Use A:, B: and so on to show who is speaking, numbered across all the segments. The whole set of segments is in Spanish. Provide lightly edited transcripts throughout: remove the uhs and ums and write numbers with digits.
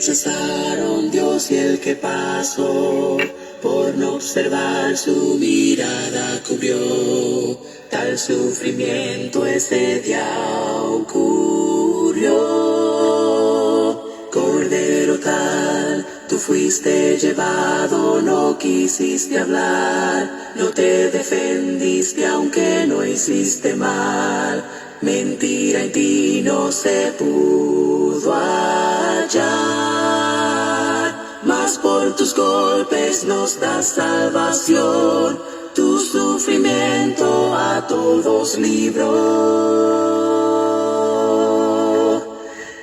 A: rechazaron Dios y el que pasó, por no observar su mirada cubrió. Tal sufrimiento ese día ocurrió. Cordero tal, tú fuiste llevado, no quisiste hablar, no te defendiste aunque no hiciste mal. Mentira en ti no se pudo hallar, mas por tus golpes nos das salvación, tu sufrimiento a todos libró.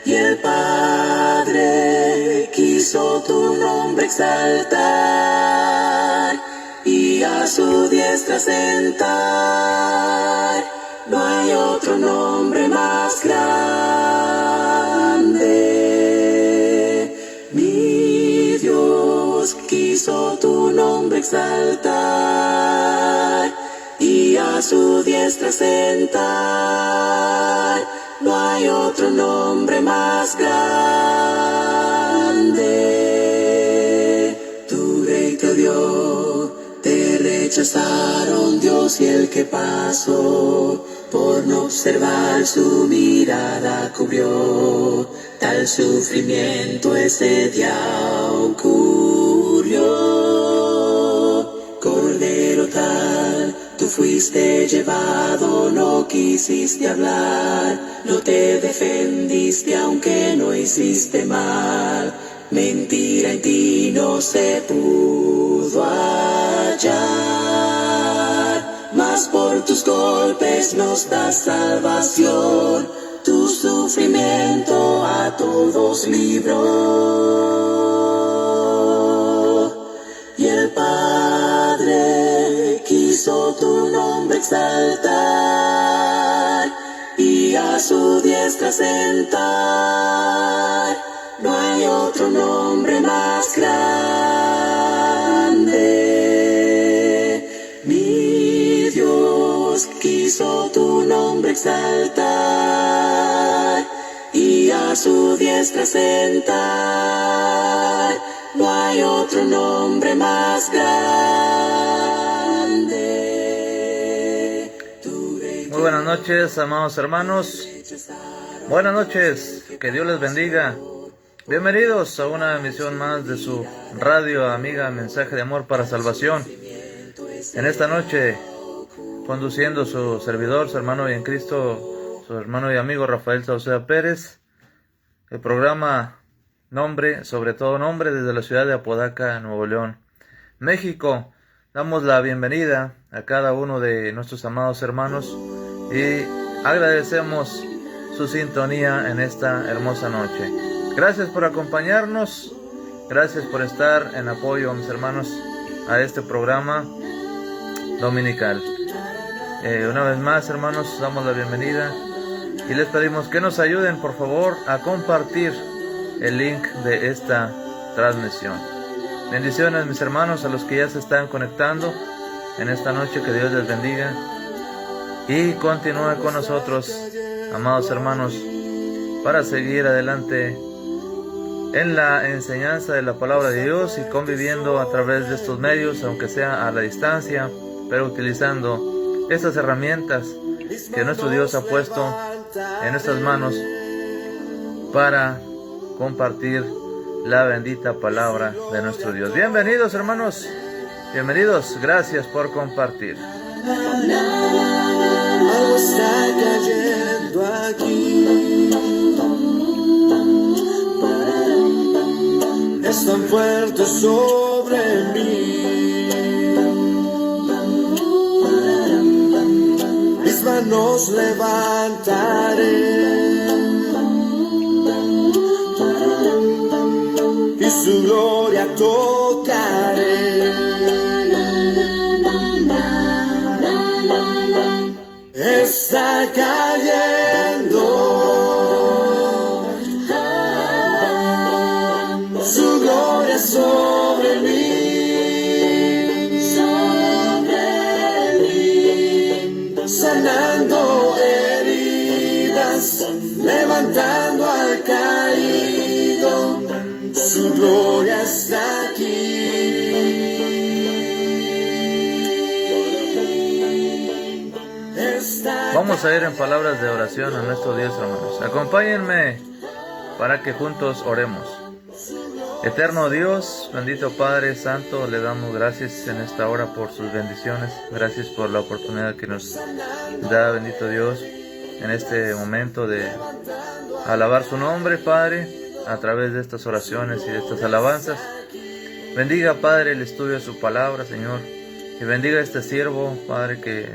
A: Y el Padre quiso tu nombre exaltar y a su diestra sentar. No hay otro nombre más grande. Mi Dios quiso tu nombre exaltar y a su diestra sentar. No hay otro nombre más grande. Tu rey te odió, te rechazaron Dios y el que pasó, por no observar su mirada cubrió. Tal sufrimiento ese día ocurrió. Cordero tal, tú fuiste llevado, no quisiste hablar, no te defendiste aunque no hiciste mal. Mentira en ti no se pudo hallar, mas por tus golpes nos das salvación, tu sufrimiento a todos libró. Y el Padre quiso tu nombre exaltar y a su diestra sentar. No hay otro nombre más grande. Mi Dios quiso tu nombre exaltar y a su diestra sentar. No hay otro nombre más grande.
B: Muy buenas noches, amados hermanos. Buenas noches, que Dios les bendiga. Bienvenidos a una emisión más de su radio amiga Mensaje de Amor para Salvación. En esta noche, conduciendo su servidor, su hermano y en Cristo, su hermano y amigo Rafael Sauceda Pérez, el programa Nombre, sobre todo Nombre, desde la ciudad de Apodaca, Nuevo León, México. Damos la bienvenida a cada uno de nuestros amados hermanos y agradecemos su sintonía en esta hermosa noche. Gracias por acompañarnos, gracias por estar en apoyo, mis hermanos, a este programa dominical. Una vez más, hermanos, damos la bienvenida y les pedimos que nos ayuden, por favor, a compartir el link de esta transmisión. Bendiciones, mis hermanos, a los que ya se están conectando en esta noche. Que Dios les bendiga y continúe con nosotros, amados hermanos, para seguir adelante en la enseñanza de la palabra de Dios y conviviendo a través de estos medios, aunque sea a la distancia, pero utilizando estas herramientas que nuestro Dios ha puesto en nuestras manos para compartir la bendita palabra de nuestro Dios. Bienvenidos, hermanos, bienvenidos, gracias por compartir.
A: Algo está cayendo aquí, es tan fuerte sobre mí. Mis manos levantaré y su gloria tocaré. Está cayendo su gloria sobre mí, sanando heridas, levantando al caído,
B: Vamos a ir en palabras de oración a nuestro Dios, hermanos. Acompáñenme para que juntos oremos. Eterno Dios, bendito Padre Santo, le damos gracias en esta hora por sus bendiciones. Gracias por la oportunidad que nos da, bendito Dios, en este momento de alabar su nombre, Padre, a través de estas oraciones y de estas alabanzas. Bendiga, Padre, el estudio de su palabra, Señor, y bendiga a este siervo, Padre, que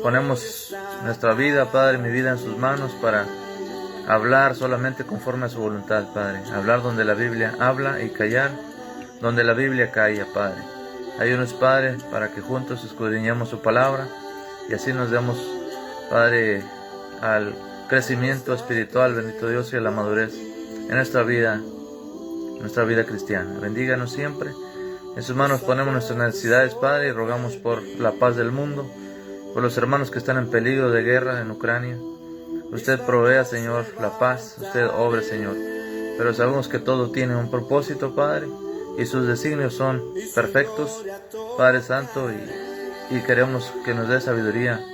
B: ponemos nuestra vida, Padre, mi vida en sus manos para hablar solamente conforme a su voluntad, Padre. Hablar donde la Biblia habla y callar donde la Biblia calla, Padre. Ayúdanos, Padre, para que juntos escudriñemos su palabra y así nos demos, Padre, al crecimiento espiritual, bendito Dios, y a la madurez en nuestra vida cristiana. Bendíganos siempre. En sus manos ponemos nuestras necesidades, Padre, y rogamos por la paz del mundo, por los hermanos que están en peligro de guerra en Ucrania. Usted provea, Señor, la paz, usted obre, Señor, pero sabemos que todo tiene un propósito, Padre, y sus designios son perfectos, Padre Santo, y queremos que nos dé sabiduría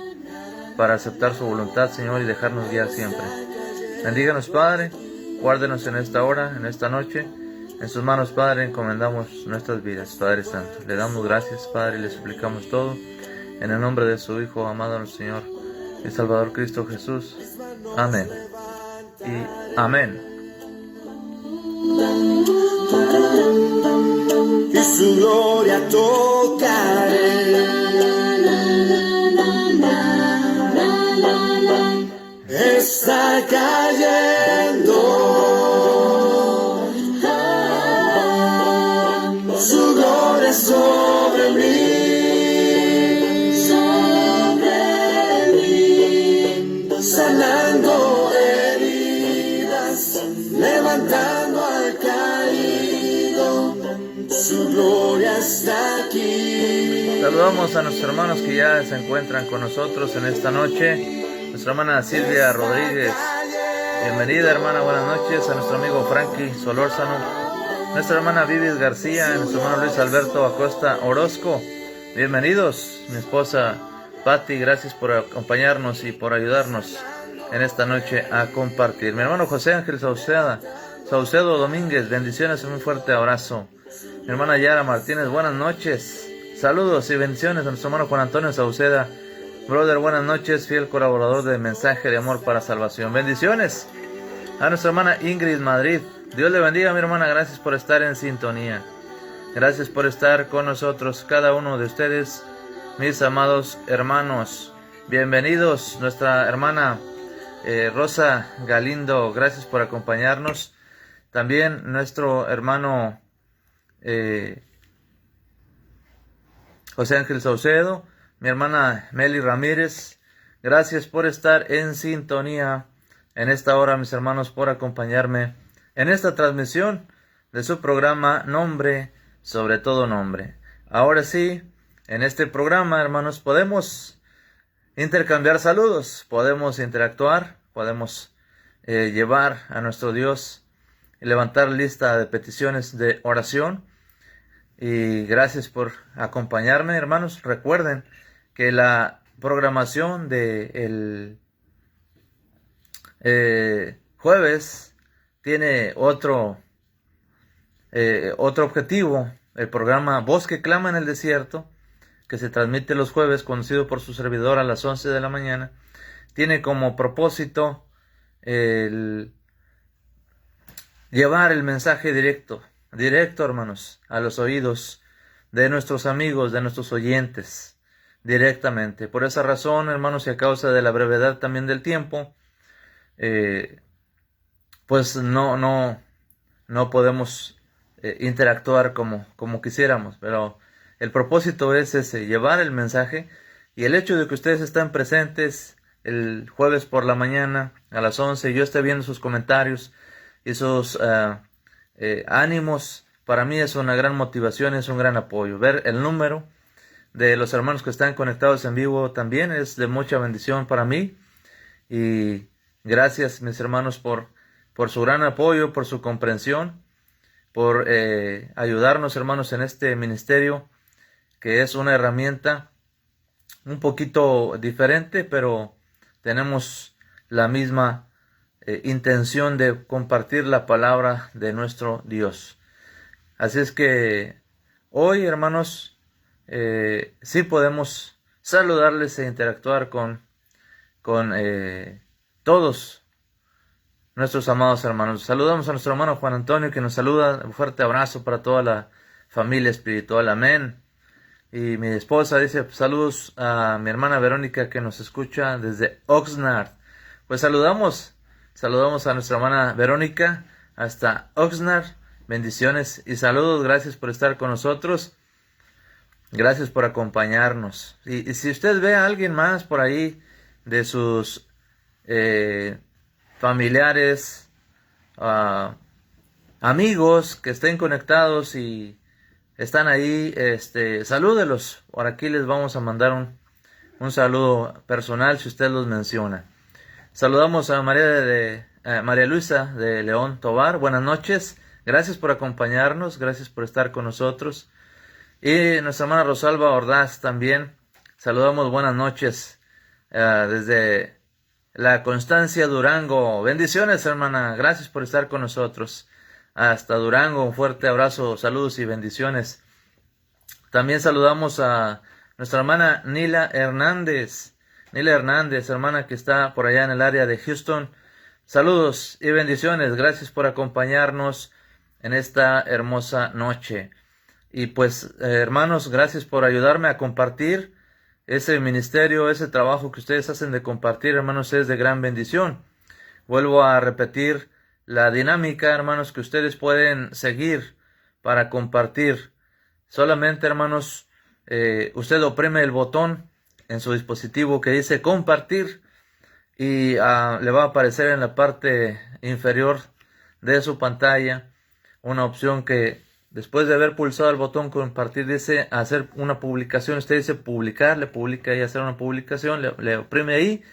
B: para aceptar su voluntad, Señor, y dejarnos guiar siempre. Bendíganos, Padre, guárdenos en esta hora, en esta noche. En sus manos, Padre, encomendamos nuestras vidas, Padre Santo. Le damos gracias, Padre, y le suplicamos todo en el nombre de su Hijo, amado nuestro Señor y Salvador Cristo Jesús. Amén. Y amén.
A: Y su gloria tocaré. Está cayendo. Su gloria sobre mí, sanando heridas, levantando al caído, su gloria está aquí.
B: Saludamos a nuestros hermanos que ya se encuentran con nosotros en esta noche. Nuestra hermana Silvia Rodríguez, bienvenida, hermana, buenas noches. A nuestro amigo Frankie Solórzano, nuestra hermana Vivis García, nuestro hermano Luis Alberto Acosta Orozco, bienvenidos. Mi esposa Patti, gracias por acompañarnos y por ayudarnos en esta noche a compartir. Mi hermano José Ángel Saucedo Domínguez, bendiciones y un fuerte abrazo. Mi hermana Yara Martínez, buenas noches. Saludos y bendiciones a nuestro hermano Juan Antonio Sauceda. Brother, buenas noches, fiel colaborador de Mensaje de Amor para Salvación. Bendiciones a nuestra hermana Ingrid Madrid. Dios le bendiga, mi hermana, gracias por estar en sintonía. Gracias por estar con nosotros, cada uno de ustedes, mis amados hermanos. Bienvenidos, nuestra hermana Rosa Galindo, gracias por acompañarnos. También nuestro hermano José Ángel Saucedo, mi hermana Meli Ramírez, gracias por estar en sintonía en esta hora, mis hermanos, por acompañarme en esta transmisión de su programa Nombre sobre todo nombre. Ahora sí, en este programa, hermanos, podemos intercambiar saludos, podemos interactuar, podemos llevar a nuestro Dios y levantar lista de peticiones de oración. Y gracias por acompañarme, hermanos. Recuerden que la programación de el jueves tiene otro objetivo. El programa Voz que clama en el desierto, que se transmite los jueves, conocido por su servidor a las 11 de la mañana, tiene como propósito el llevar el mensaje directo, hermanos, a los oídos de nuestros amigos, de nuestros oyentes, directamente. Por esa razón, hermanos, y a causa de la brevedad también del tiempo, pues no podemos interactuar como quisiéramos, pero el propósito es ese, llevar el mensaje, y el hecho de que ustedes estén presentes el jueves por la mañana a las 11, y yo esté viendo sus comentarios y sus ánimos, para mí es una gran motivación, es un gran apoyo. Ver el número de los hermanos que están conectados en vivo también es de mucha bendición para mí, y gracias, mis hermanos, por su gran apoyo, por su comprensión, por ayudarnos, hermanos, en este ministerio, que es una herramienta un poquito diferente, pero tenemos la misma intención de compartir la palabra de nuestro Dios. Así es que hoy, hermanos, sí podemos saludarles e interactuar con todos nuestros amados hermanos. Saludamos a nuestro hermano Juan Antonio, que nos saluda. Un fuerte abrazo para toda la familia espiritual. Amén. Y mi esposa dice saludos a mi hermana Verónica, que nos escucha desde Oxnard. Pues saludamos a nuestra hermana Verónica hasta Oxnard. Bendiciones y saludos. Gracias por estar con nosotros. Gracias por acompañarnos. Y si usted ve a alguien más por ahí de sus familiares, amigos que estén conectados y están ahí, salúdelos. Por aquí les vamos a mandar un saludo personal si usted los menciona. Saludamos a María Luisa de León Tovar. Buenas noches. Gracias por acompañarnos. Gracias por estar con nosotros. Y nuestra hermana Rosalba Ordaz también. Saludamos, buenas noches. Desde la Constancia, Durango. Bendiciones, hermana. Gracias por estar con nosotros. Hasta Durango, un fuerte abrazo, saludos y bendiciones. También saludamos a nuestra hermana Nila Hernández. Nila Hernández, hermana que está por allá en el área de Houston. Saludos y bendiciones. Gracias por acompañarnos en esta hermosa noche. Y pues, hermanos, gracias por ayudarme a compartir ese ministerio, ese trabajo que ustedes hacen de compartir, hermanos, es de gran bendición. Vuelvo a repetir la dinámica, hermanos, que ustedes pueden seguir para compartir. Solamente, hermanos, usted oprime el botón en su dispositivo que dice compartir y le va a aparecer en la parte inferior de su pantalla una opción que después de haber pulsado el botón compartir dice hacer una publicación. Usted dice publicar, le publica ahí hacer una publicación, le oprime ahí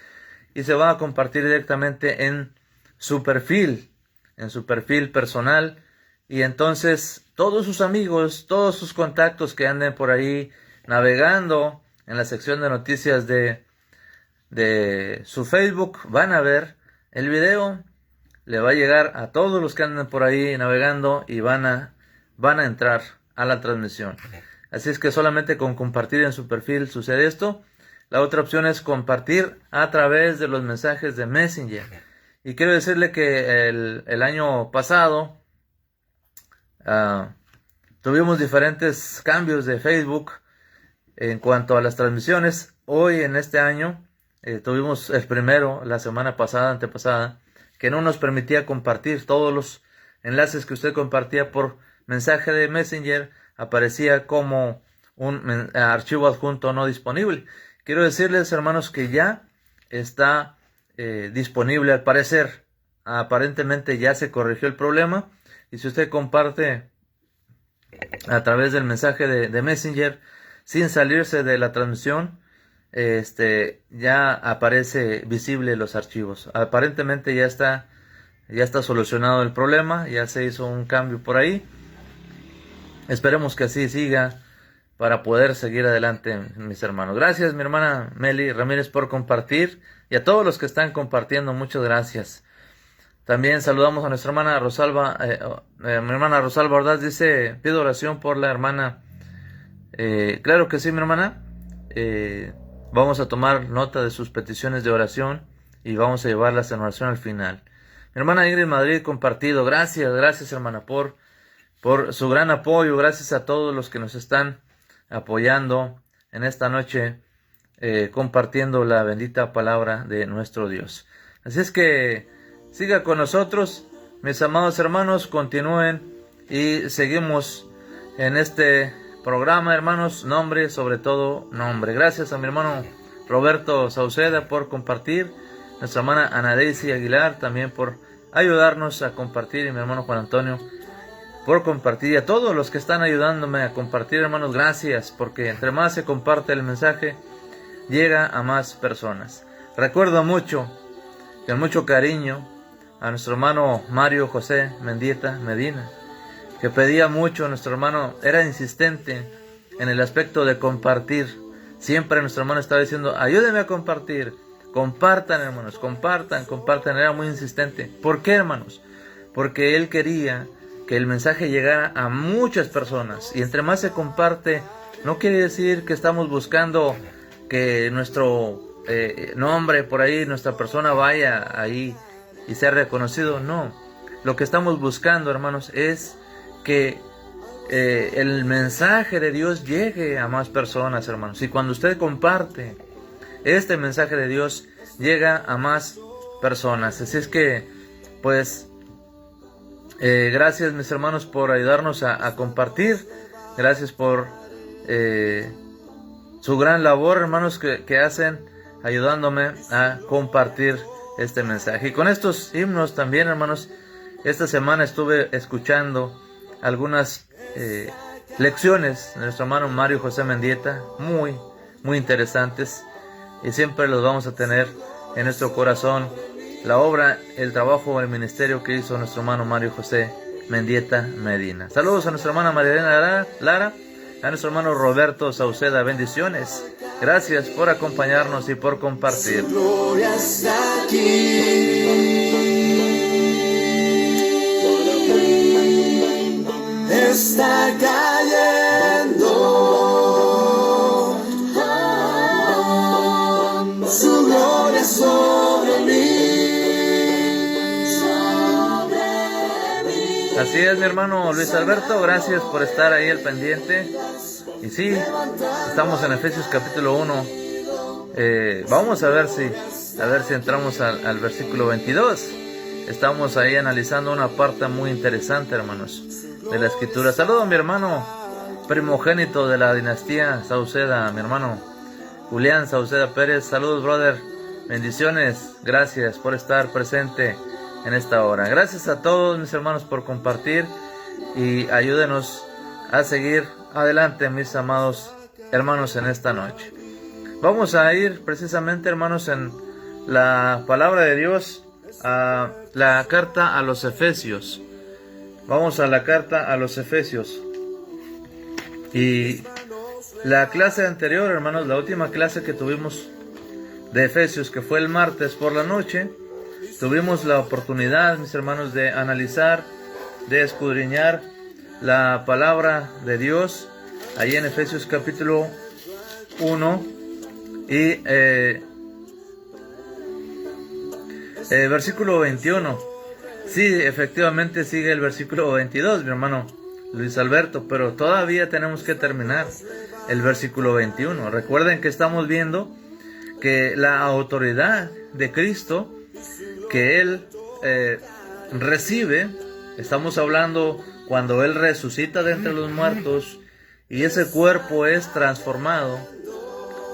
B: y se va a compartir directamente en su perfil personal. Y entonces todos sus amigos, todos sus contactos que anden por ahí navegando en la sección de noticias de su Facebook van a ver el video. Le va a llegar a todos los que anden por ahí navegando y van a entrar a la transmisión. Así es que solamente con compartir en su perfil sucede esto. La otra opción es compartir a través de los mensajes de Messenger. Y quiero decirle que el año pasado tuvimos diferentes cambios de Facebook en cuanto a las transmisiones. Hoy en este año tuvimos el primero, la semana pasada, antepasada, que no nos permitía compartir. Todos los enlaces que usted compartía por mensaje de Messenger aparecía como un archivo adjunto no disponible. Quiero decirles, hermanos, que ya está disponible al parecer. Aparentemente ya se corrigió el problema. Y si usted comparte a través del mensaje de Messenger sin salirse de la transmisión, ya aparece visible los archivos. Aparentemente ya está solucionado el problema. Ya se hizo un cambio por ahí. Esperemos que así siga para poder seguir adelante, mis hermanos. Gracias, mi hermana Meli Ramírez, por compartir. Y a todos los que están compartiendo, muchas gracias. También saludamos a nuestra hermana Rosalba. Mi hermana Rosalba Ordaz dice, pido oración por la hermana. Claro que sí, mi hermana. Vamos a tomar nota de sus peticiones de oración y vamos a llevarlas en oración al final. Mi hermana Ingrid Madrid compartido. Gracias, hermana, por su gran apoyo. Gracias a todos los que nos están apoyando en esta noche, compartiendo la bendita palabra de nuestro Dios. Así es que siga con nosotros, mis amados hermanos, continúen y seguimos en este programa, hermanos. Nombre, sobre todo nombre. Gracias a mi hermano Roberto Sauceda por compartir, nuestra hermana Ana Daisy Aguilar también por ayudarnos a compartir, y mi hermano Juan Antonio por compartir, y a todos los que están ayudándome a compartir, hermanos, gracias, porque entre más se comparte el mensaje, llega a más personas. Recuerdo mucho, con mucho cariño, a nuestro hermano Mario José Mendieta Medina, que pedía mucho. Nuestro hermano era insistente en el aspecto de compartir. Siempre nuestro hermano estaba diciendo, ayúdeme a compartir, compartan, hermanos, compartan. Era muy insistente. ¿Por qué, hermanos? Porque él quería que el mensaje llegara a muchas personas. Y entre más se comparte, no quiere decir que estamos buscando que nuestro nombre por ahí, nuestra persona vaya ahí y sea reconocido. No, lo que estamos buscando, hermanos, es que el mensaje de Dios llegue a más personas, hermanos. Y cuando usted comparte, este mensaje de Dios llega a más personas. Así es que, pues, gracias, mis hermanos, por ayudarnos a compartir. Gracias por su gran labor, hermanos, que hacen ayudándome a compartir este mensaje. Y con estos himnos también, hermanos, esta semana estuve escuchando algunas lecciones de nuestro hermano Mario José Mendieta, muy interesantes, y siempre los vamos a tener en nuestro corazón, la obra, el trabajo, el ministerio que hizo nuestro hermano Mario José Mendieta Medina. Saludos a nuestra hermana María Lara, a nuestro hermano Roberto Sauceda, bendiciones. Gracias por acompañarnos y por compartir.
A: Está cayendo su gloria sobre mí.
B: Así es, mi hermano Luis Alberto, gracias por estar ahí al pendiente. Y sí, estamos en Efesios capítulo 1. Vamos a ver si entramos al versículo 22. Estamos ahí analizando una parte muy interesante, hermanos, de la escritura. Saludo a mi hermano primogénito de la dinastía Sauceda, mi hermano Julián Sauceda Pérez. Saludos, brother, bendiciones, gracias por estar presente en esta hora. Gracias a todos mis hermanos por compartir y ayúdenos a seguir adelante, mis amados hermanos, en esta noche. Vamos a ir precisamente, hermanos, en la palabra de Dios, a la carta a los Efesios. Vamos a la carta a los Efesios. Y la clase anterior, hermanos, la última clase que tuvimos de Efesios, que fue el martes por la noche, tuvimos la oportunidad, mis hermanos, de analizar, de escudriñar la palabra de Dios ahí en Efesios capítulo 1 y versículo 21. Sí, efectivamente sigue el versículo 22, mi hermano Luis Alberto, pero todavía tenemos que terminar el versículo 21. Recuerden que estamos viendo que la autoridad de Cristo que Él recibe, estamos hablando cuando Él resucita de entre los muertos y ese cuerpo es transformado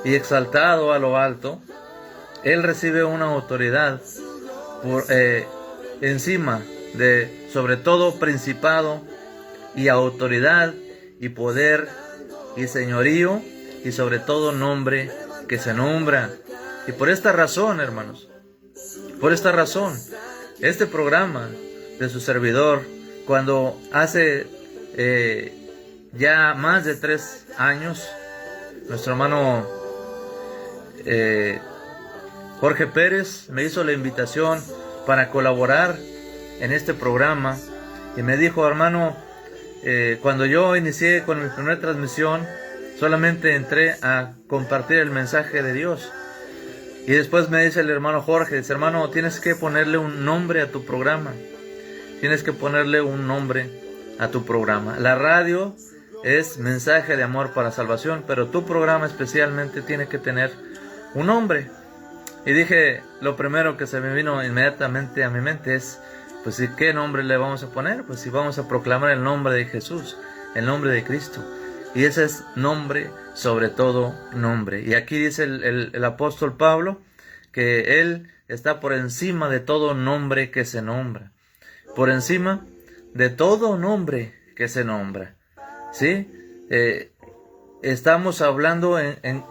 B: y exaltado a lo alto, Él recibe una autoridad por encima de, sobre todo, principado y autoridad y poder y señorío y sobre todo nombre que se nombra. Y por esta razón, hermanos, por esta razón, este programa de su servidor, cuando hace ya más de 3 años, nuestro hermano Jorge Pérez me hizo la invitación para colaborar en este programa y me dijo, hermano, cuando yo inicié con mi primera transmisión, solamente entré a compartir el mensaje de Dios. Y después me dice el hermano Jorge, dice, hermano, tienes que ponerle un nombre a tu programa. Tienes que ponerle un nombre a tu programa. La radio es mensaje de amor para salvación, pero tu programa especialmente tiene que tener un nombre. Y dije, lo primero que se me vino inmediatamente a mi mente es, pues, ¿qué nombre le vamos a poner? Pues si vamos a proclamar el nombre de Jesús, el nombre de Cristo. Y ese es nombre sobre todo nombre. Y aquí dice el apóstol Pablo que Él está por encima de todo nombre que se nombra. Por encima de todo nombre que se nombra. ¿Sí? Estamos hablando en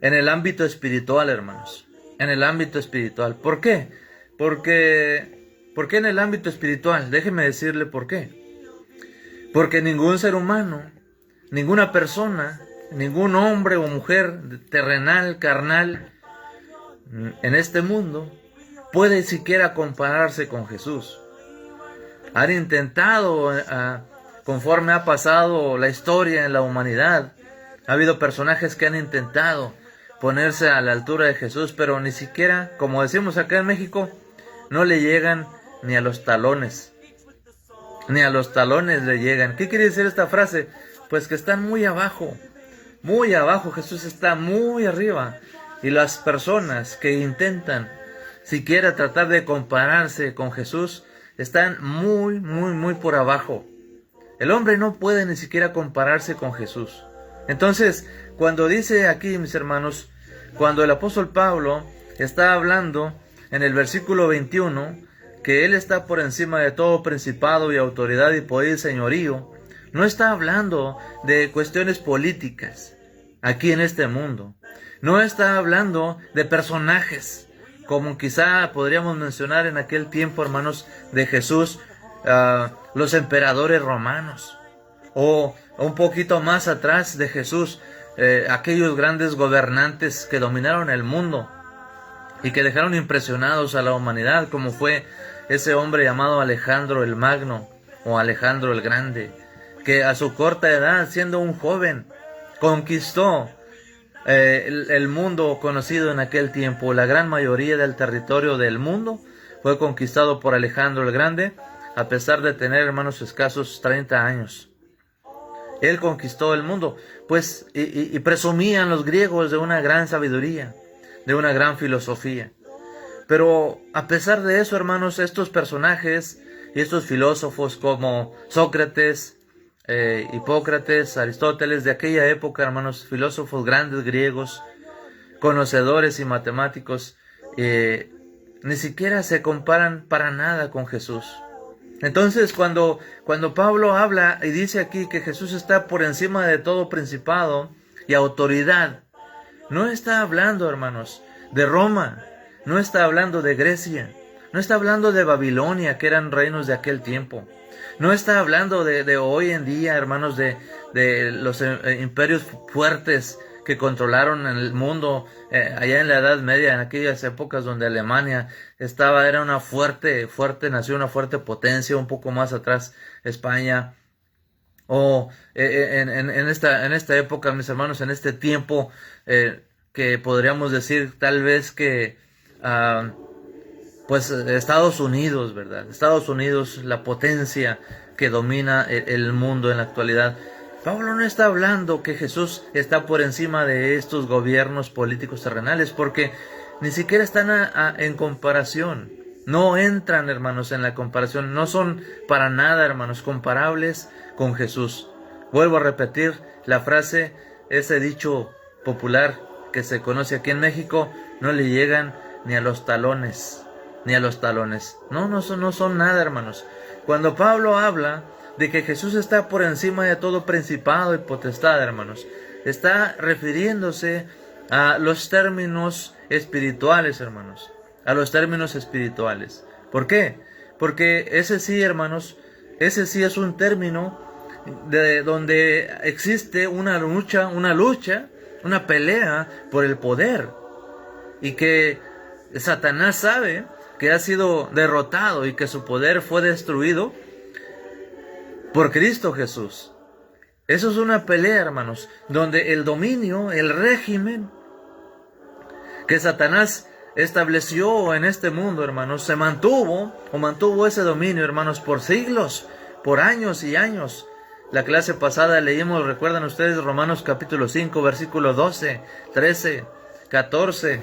B: el ámbito espiritual, hermanos. En el ámbito espiritual. ¿Por qué? ¿Por qué en el ámbito espiritual? Déjeme decirle por qué. Porque ningún ser humano, ninguna persona ningún hombre o mujer terrenal, carnal, en este mundo puede siquiera compararse con Jesús. Han intentado, conforme ha pasado la historia en la humanidad, ha habido personajes que han intentado ponerse a la altura de Jesús, pero ni siquiera, como decimos acá en México, no le llegan ni a los talones. Ni a los talones le llegan. ¿Qué quiere decir esta frase? Pues que están muy abajo. Muy abajo. Jesús está muy arriba. Y las personas que intentan siquiera tratar de compararse con Jesús están muy por abajo. El hombre no puede ni siquiera compararse con Jesús. Entonces, cuando dice aquí, mis hermanos, cuando el apóstol Pablo está hablando en el versículo 21, que Él está por encima de todo principado y autoridad y poder y señorío, no está hablando de cuestiones políticas aquí en este mundo. No está hablando de personajes, como quizá podríamos mencionar en aquel tiempo, hermanos, de Jesús, los emperadores romanos, o un poquito más atrás de Jesús, aquellos grandes gobernantes que dominaron el mundo y que dejaron impresionados a la humanidad, como fue ese hombre llamado Alejandro el Magno o Alejandro el Grande, que a su corta edad, siendo un joven, conquistó el mundo conocido en aquel tiempo. La gran mayoría del territorio del mundo fue conquistado por Alejandro el Grande, a pesar de tener, hermanos, escasos 30 años. Él conquistó el mundo, pues, y presumían los griegos de una gran sabiduría, de una gran filosofía. Pero a pesar de eso, hermanos, estos personajes y estos filósofos como Sócrates, Hipócrates, Aristóteles, de aquella época, hermanos, filósofos grandes griegos, conocedores y matemáticos, ni siquiera se comparan para nada con Jesús. Entonces, cuando Pablo habla y dice aquí que Jesús está por encima de todo principado y autoridad, no está hablando, hermanos, de Roma, no está hablando de Grecia, no está hablando de Babilonia, que eran reinos de aquel tiempo. No está hablando de hoy en día, hermanos, de los imperios fuertes que controlaron el mundo allá en la Edad Media, en aquellas épocas donde Alemania era una fuerte nación, una fuerte potencia, un poco más atrás España. O en esta época, mis hermanos, en este tiempo que podríamos decir tal vez que pues Estados Unidos, ¿verdad? Estados Unidos, la potencia que domina el mundo en la actualidad. Pablo no está hablando que Jesús está por encima de estos gobiernos políticos terrenales, porque ni siquiera están en comparación. No entran, hermanos, en la comparación. No son para nada, hermanos, comparables con Jesús. Vuelvo a repetir la frase, ese dicho popular que se conoce aquí en México: no le llegan ni a los talones. Ni a los talones. No son nada, hermanos. Cuando Pablo habla de que Jesús está por encima de todo principado y potestad, hermanos, está refiriéndose a los términos espirituales, hermanos. A los términos espirituales. ¿Por qué? Porque ese sí, hermanos, ese sí es un término de donde existe una lucha, una pelea por el poder. Y que Satanás sabe que ha sido derrotado y que su poder fue destruido por Cristo Jesús. Eso es una pelea, hermanos, donde el dominio, el régimen que Satanás estableció en este mundo, hermanos, mantuvo ese dominio, hermanos, por siglos, por años y años. La clase pasada leímos, recuerdan ustedes, Romanos capítulo 5, versículos 12, 13, 14,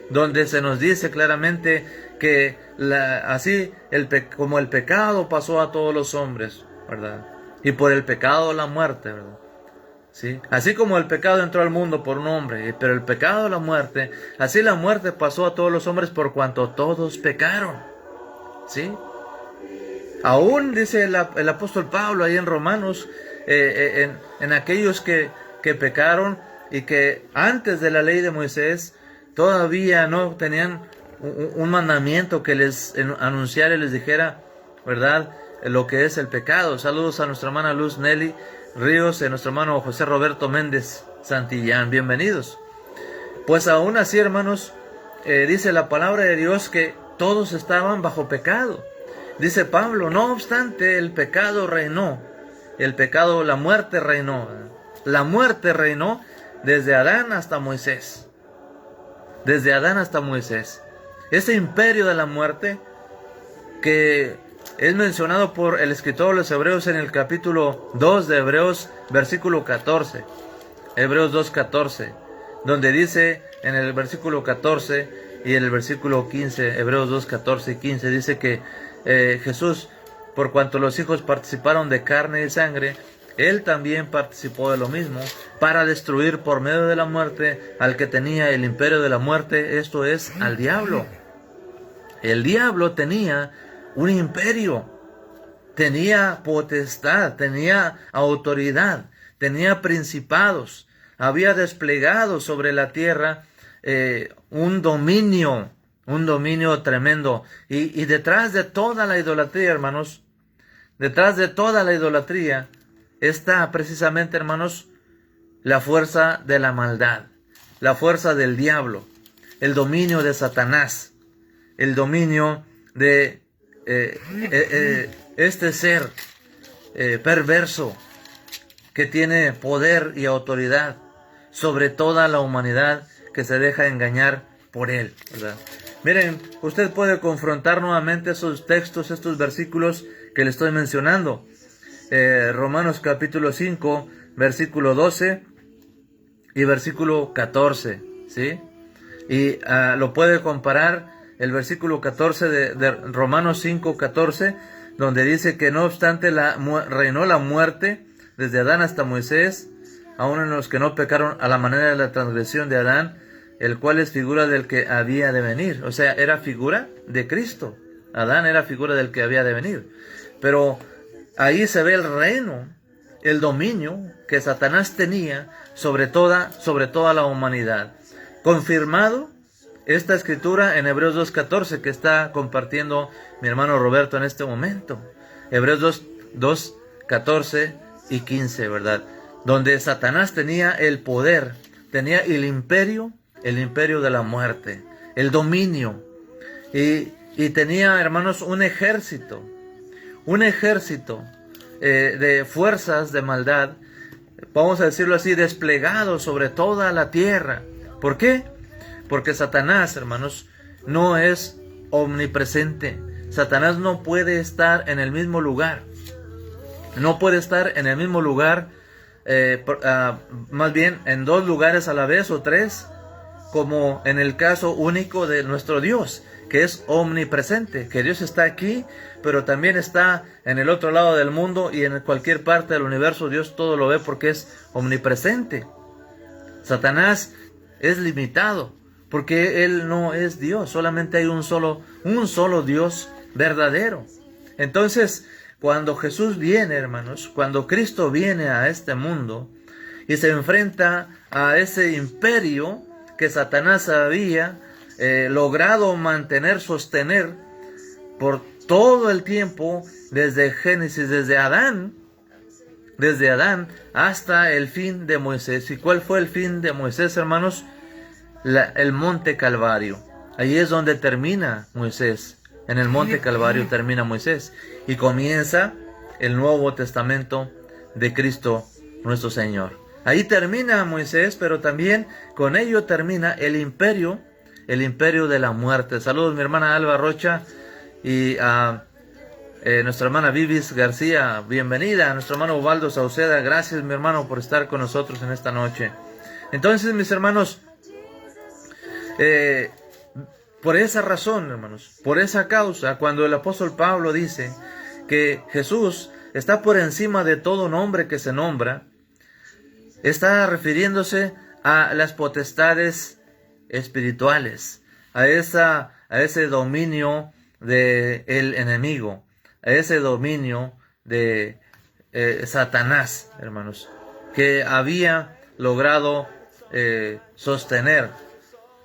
B: donde se nos dice claramente que así como el pecado pasó a todos los hombres, ¿verdad? Y por el pecado la muerte, ¿verdad? ¿Sí? Así como el pecado entró al mundo por un hombre, pero el pecado la muerte, así la muerte pasó a todos los hombres por cuanto todos pecaron. ¿Sí? Aún dice el apóstol Pablo ahí en Romanos, en aquellos que pecaron y que antes de la ley de Moisés todavía no tenían un mandamiento que les anunciara y les dijera, ¿verdad?, lo que es el pecado. Saludos a nuestra hermana Luz Nelly, Ríos y nuestro hermano José Roberto Méndez Santillán. Bienvenidos. Pues aún así, hermanos, dice la palabra de Dios que todos estaban bajo pecado. Dice Pablo, no obstante, el pecado reinó. El pecado, la muerte reinó. La muerte reinó desde Adán hasta Moisés. Desde Adán hasta Moisés. Ese imperio de la muerte que es mencionado por el escritor de los Hebreos en el capítulo 2 de Hebreos, versículo 14. Hebreos 2:14. Donde dice en el versículo 14 y en el versículo 15, Hebreos 2:14 y 15, dice que Jesús, por cuanto los hijos participaron de carne y sangre, Él también participó de lo mismo, para destruir por medio de la muerte al que tenía el imperio de la muerte, esto es, al diablo. El diablo tenía un imperio, tenía potestad, tenía autoridad, tenía principados, había desplegado sobre la tierra un dominio tremendo. Y detrás de toda la idolatría, hermanos, detrás de toda la idolatría está precisamente, hermanos, la fuerza de la maldad, la fuerza del diablo, el dominio de Satanás, el dominio de este ser perverso que tiene poder y autoridad sobre toda la humanidad que se deja engañar por él, ¿verdad? Miren, usted puede confrontar nuevamente esos textos, estos versículos que le estoy mencionando. Romanos capítulo 5, versículo 12 y versículo 14, ¿sí? Y lo puede comparar el versículo 14 de Romanos 5, 14, donde dice que no obstante reinó la muerte desde Adán hasta Moisés, aun en los que no pecaron a la manera de la transgresión de Adán, el cual es figura del que había de venir. O sea, era figura de Cristo. Adán era figura del que había de venir. Pero ahí se ve el reino, el dominio que Satanás tenía sobre toda la humanidad. Confirmado esta escritura en Hebreos 2:14 que está compartiendo mi hermano Roberto en este momento. Hebreos 2:14 y 15, ¿verdad? Donde Satanás tenía el poder, tenía el imperio de la muerte, el dominio. Y tenía, hermanos, un ejército de fuerzas de maldad, vamos a decirlo así, desplegado sobre toda la tierra. ¿Por qué? Porque Satanás, hermanos, no es omnipresente. Satanás no puede estar en el mismo lugar. No puede estar en el mismo lugar, más bien en dos lugares a la vez o tres, como en el caso único de nuestro Dios, que es omnipresente, que Dios está aquí, pero también está en el otro lado del mundo y en cualquier parte del universo. Dios todo lo ve porque es omnipresente. Satanás es limitado, porque Él no es Dios, solamente hay un solo Dios verdadero. Entonces, cuando Jesús viene, hermanos, cuando Cristo viene a este mundo y se enfrenta a ese imperio que Satanás había logrado sostener por todo el tiempo, desde Génesis, desde Adán hasta el fin de Moisés. ¿Y cuál fue el fin de Moisés, hermanos? El monte Calvario. Ahí es donde termina Moisés. En el monte Calvario termina Moisés y comienza el Nuevo Testamento de Cristo nuestro Señor. Ahí termina Moisés, pero también con ello termina el imperio de la muerte. Saludos mi hermana Alba Rocha y a nuestra hermana Vivis García, bienvenida. A nuestro hermano Ubaldo Sauceda, gracias mi hermano por estar con nosotros en esta noche. Entonces, mis hermanos, por esa razón, hermanos, por esa causa, cuando el apóstol Pablo dice que Jesús está por encima de todo nombre que se nombra, está refiriéndose a las potestades espirituales, a ese dominio del enemigo, a ese dominio de Satanás, hermanos, que había logrado sostener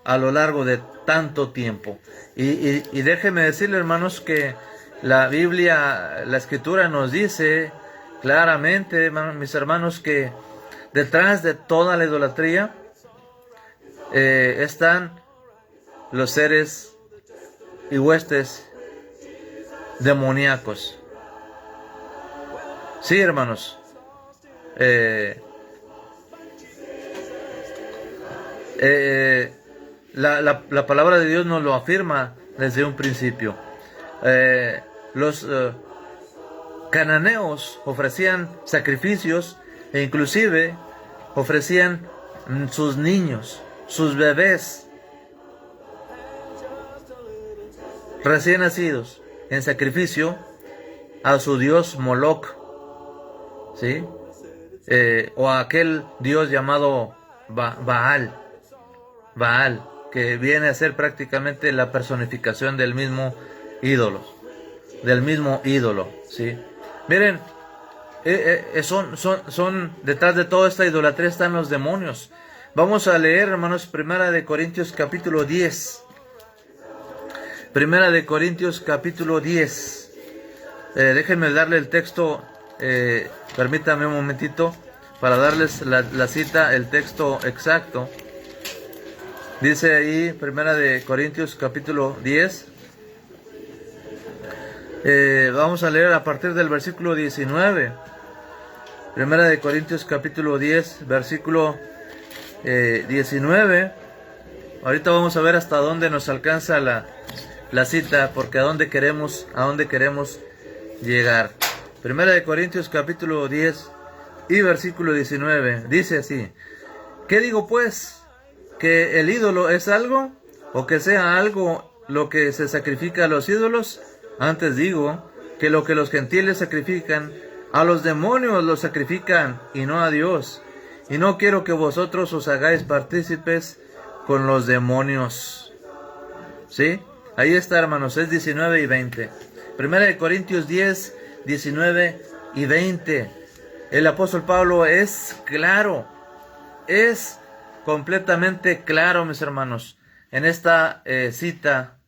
B: a lo largo de tanto tiempo. Y déjenme decirle, hermanos, que la Biblia, la Escritura nos dice claramente, mis hermanos, que detrás de toda la idolatría están los seres y huestes demoníacos. Sí, hermanos. La palabra de Dios nos lo afirma desde un principio. Los cananeos ofrecían sacrificios e inclusive ofrecían sus niños, sus bebés recién nacidos en sacrificio a su dios Moloch, ¿sí? O a aquel dios llamado Baal, que viene a ser prácticamente la personificación del mismo ídolo, ¿sí? Miren, son detrás de toda esta idolatría están los demonios. Vamos a leer, hermanos, Primera de Corintios capítulo 10. Primera de Corintios capítulo 10. Déjenme darle el texto, permítanme un momentito para darles la cita, el texto exacto. Dice ahí, Primera de Corintios capítulo 10. Vamos a leer a partir del versículo 19. Primera de Corintios capítulo 10, versículo 19. Ahorita vamos a ver hasta dónde nos alcanza la cita, porque a dónde queremos llegar. Primera de Corintios capítulo 10 y versículo 19. Dice así: ¿qué digo pues? ¿Que el ídolo es algo? ¿O que sea algo lo que se sacrifica a los ídolos? Antes digo que lo que los gentiles sacrifican, a los demonios los sacrifican y no a Dios. Y no quiero que vosotros os hagáis partícipes con los demonios. ¿Sí? Ahí está, hermanos, es 19 y 20. Primera de Corintios 10, 19 y 20. El apóstol Pablo es claro, es completamente claro, mis hermanos, en esta cita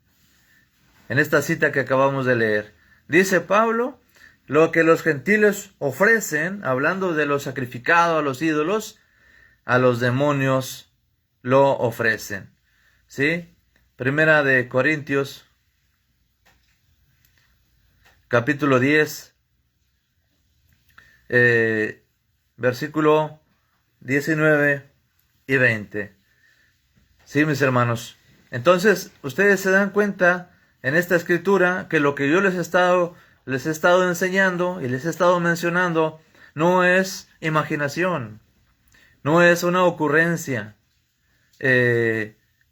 B: que acabamos de leer. Dice Pablo, lo que los gentiles ofrecen, hablando de lo sacrificado a los ídolos, a los demonios lo ofrecen. ¿Sí? Primera de Corintios, capítulo 10, versículo 19 y 20. Sí, mis hermanos. Entonces, ustedes se dan cuenta en esta escritura que lo que yo les he estado enseñando y les he estado mencionando no es imaginación, no es una ocurrencia,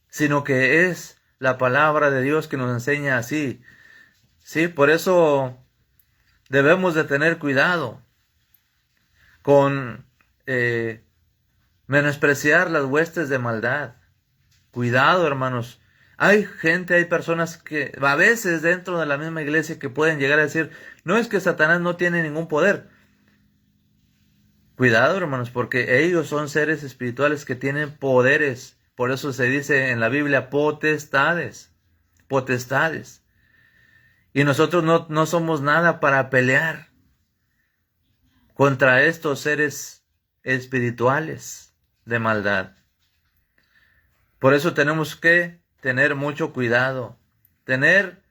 B: sino que es la palabra de Dios que nos enseña así. Sí, por eso debemos de tener cuidado con menospreciar las huestes de maldad. Cuidado, hermanos. Hay personas que a veces dentro de la misma iglesia que pueden llegar a decir, no es que Satanás no tiene ningún poder. Cuidado, hermanos, porque ellos son seres espirituales que tienen poderes. Por eso se dice en la Biblia potestades. Y nosotros no somos nada para pelear contra estos seres espirituales de maldad. Por eso tenemos que tener mucho cuidado. Tener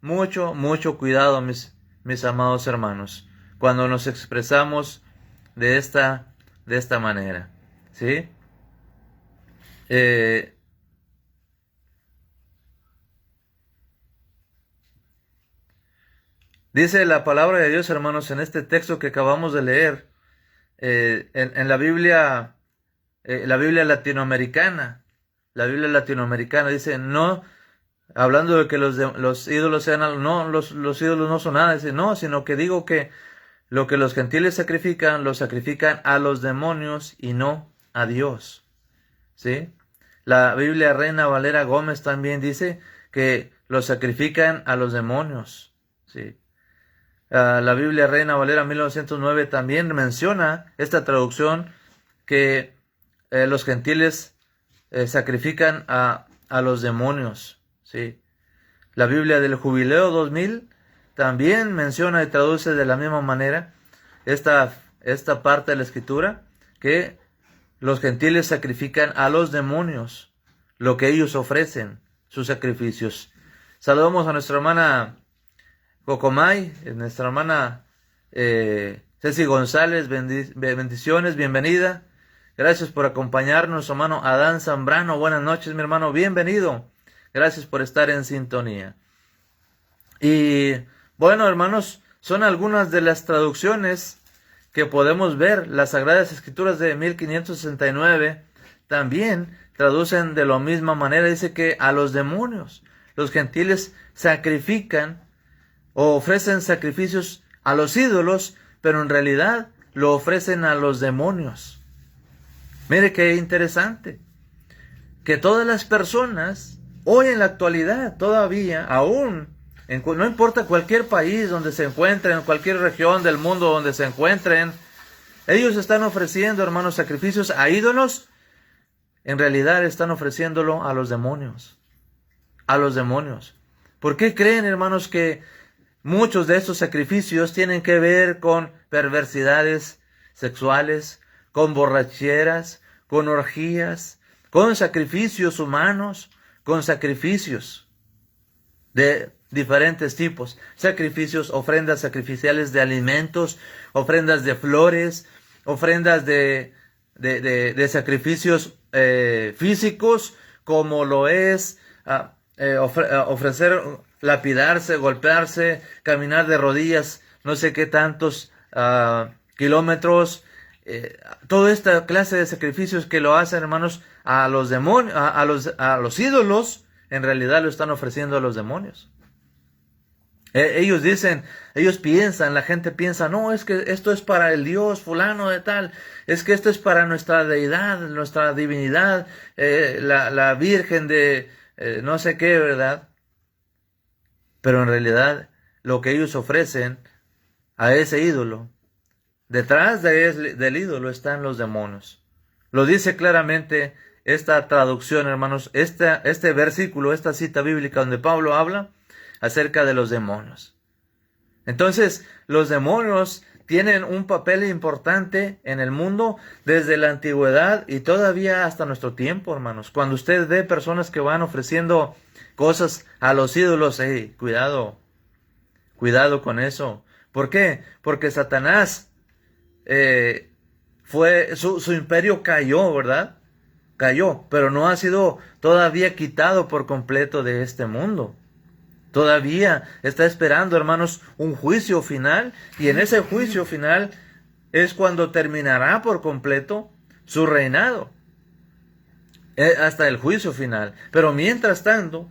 B: mucho cuidado, mis amados hermanos, cuando nos expresamos de esta manera. ¿Sí? Dice la palabra de Dios, hermanos, en este texto que acabamos de leer, en la Biblia latinoamericana. La Biblia latinoamericana dice, no, hablando de que los ídolos sean algo, no, los ídolos no son nada, dice, no, sino que digo que lo que los gentiles sacrifican, lo sacrifican a los demonios y no a Dios. ¿Sí? La Biblia Reina Valera Gómez también dice que lo sacrifican a los demonios. ¿Sí? La Biblia Reina Valera 1909 también menciona esta traducción que los gentiles sacrifican a los demonios. ¿Sí? La Biblia del Jubileo 2000 también menciona y traduce de la misma manera esta parte de la Escritura, que los gentiles sacrifican a los demonios, lo que ellos ofrecen, sus sacrificios. Saludamos a nuestra hermana Cocomay, nuestra hermana Ceci González, bendiciones, bienvenida. Gracias por acompañarnos, hermano Adán Zambrano. Buenas noches, mi hermano, bienvenido. Gracias por estar en sintonía. Y bueno, hermanos, son algunas de las traducciones que podemos ver. Las Sagradas Escrituras de 1569 también traducen de la misma manera. Dice que a los demonios, los gentiles sacrifican o ofrecen sacrificios a los ídolos, pero en realidad lo ofrecen a los demonios. Mire qué interesante, que todas las personas, hoy en la actualidad, todavía, aún, no importa cualquier país donde se encuentren, cualquier región del mundo donde se encuentren, ellos están ofreciendo, hermanos, sacrificios a ídolos. En realidad están ofreciéndolo a los demonios. A los demonios. ¿Por qué creen, hermanos, que muchos de estos sacrificios tienen que ver con perversidades sexuales, con borracheras, con orgías, con sacrificios humanos, con sacrificios de diferentes tipos? Sacrificios, ofrendas sacrificiales de alimentos, ofrendas de flores, ofrendas de sacrificios físicos, como lo es ofrecer lapidarse, golpearse, caminar de rodillas, no sé qué tantos kilómetros, toda esta clase de sacrificios que lo hacen, hermanos, a los demonios, a los ídolos, en realidad lo están ofreciendo a los demonios. Ellos dicen, ellos piensan, la gente piensa, no, es que esto es para el Dios fulano de tal, es que esto es para nuestra deidad, nuestra divinidad, la Virgen de no sé qué, ¿verdad? Pero en realidad lo que ellos ofrecen a ese ídolo, detrás del ídolo están los demonios. Lo dice claramente esta traducción, hermanos, este versículo, esta cita bíblica donde Pablo habla acerca de los demonios. Entonces, los demonios tienen un papel importante en el mundo desde la antigüedad y todavía hasta nuestro tiempo, hermanos. Cuando usted ve personas que van ofreciendo cosas a los ídolos, cuidado con eso. ¿Por qué? Porque Satanás su imperio cayó, ¿verdad? Cayó, pero no ha sido todavía quitado por completo de este mundo. Todavía está esperando, hermanos, un juicio final, y en ese juicio final es cuando terminará por completo su reinado. Hasta el juicio final. Pero mientras tanto,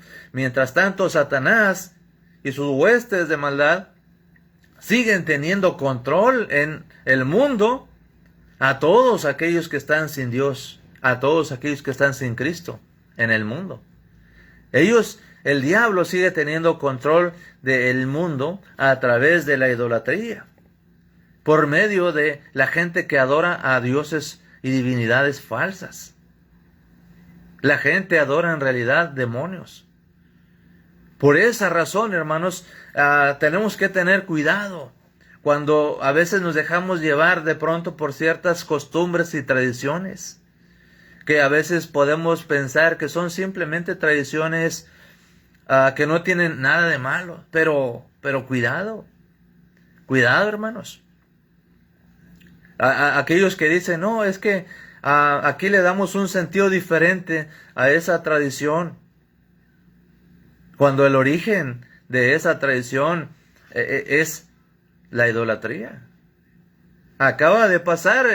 B: Satanás y sus huestes de maldad siguen teniendo control en el mundo a todos aquellos que están sin Dios, a todos aquellos que están sin Cristo en el mundo. El diablo sigue teniendo control del mundo a través de la idolatría, por medio de la gente que adora a dioses y divinidades falsas. La gente adora en realidad demonios. Por esa razón, hermanos, tenemos que tener cuidado cuando a veces nos dejamos llevar de pronto por ciertas costumbres y tradiciones, que a veces podemos pensar que son simplemente tradiciones que no tienen nada de malo, pero cuidado, hermanos. Aquellos que dicen, no, es que aquí le damos un sentido diferente a esa tradición, cuando el origen de esa tradición es la idolatría. Acaba de pasar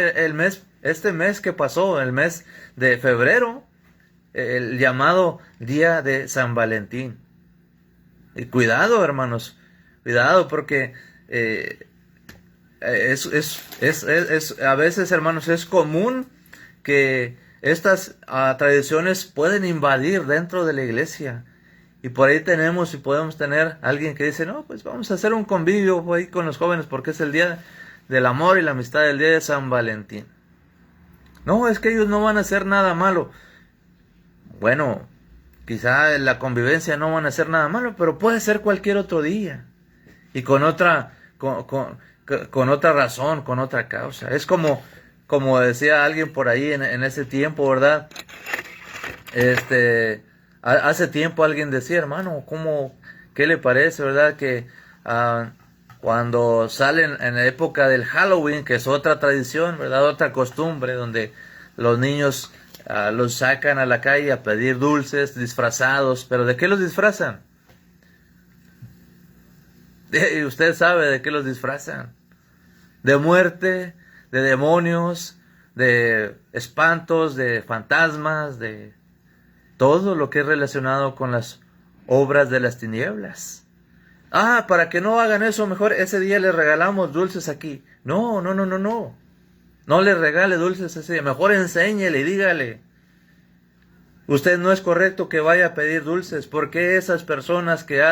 B: este mes que pasó, el mes de febrero, el llamado Día de San Valentín. Y cuidado, hermanos, cuidado, porque a veces, hermanos, es común que estas tradiciones pueden invadir dentro de la iglesia. Y por ahí podemos tener alguien que dice, no, pues vamos a hacer un convivio ahí con los jóvenes porque es el día del amor y la amistad, el día de San Valentín. No, es que ellos no van a hacer nada malo. Bueno, quizá en la convivencia no van a hacer nada malo, pero puede ser cualquier otro día. Y con con otra razón, con otra causa. Es como decía alguien por ahí en ese tiempo, ¿verdad? Hace tiempo alguien decía, hermano, ¿qué le parece, verdad? Que cuando salen en la época del Halloween, que es otra tradición, ¿verdad? Otra costumbre, donde los niños los sacan a la calle a pedir dulces disfrazados. ¿Pero de qué los disfrazan? Y usted sabe de qué los disfrazan. De muerte, de demonios, de espantos, de fantasmas, de todo lo que es relacionado con las obras de las tinieblas. Para que no hagan eso, mejor ese día les regalamos dulces aquí. No. No le regale dulces ese día. Mejor enséñele y dígale. Usted no es correcto que vaya a pedir dulces. ¿Por qué esas personas que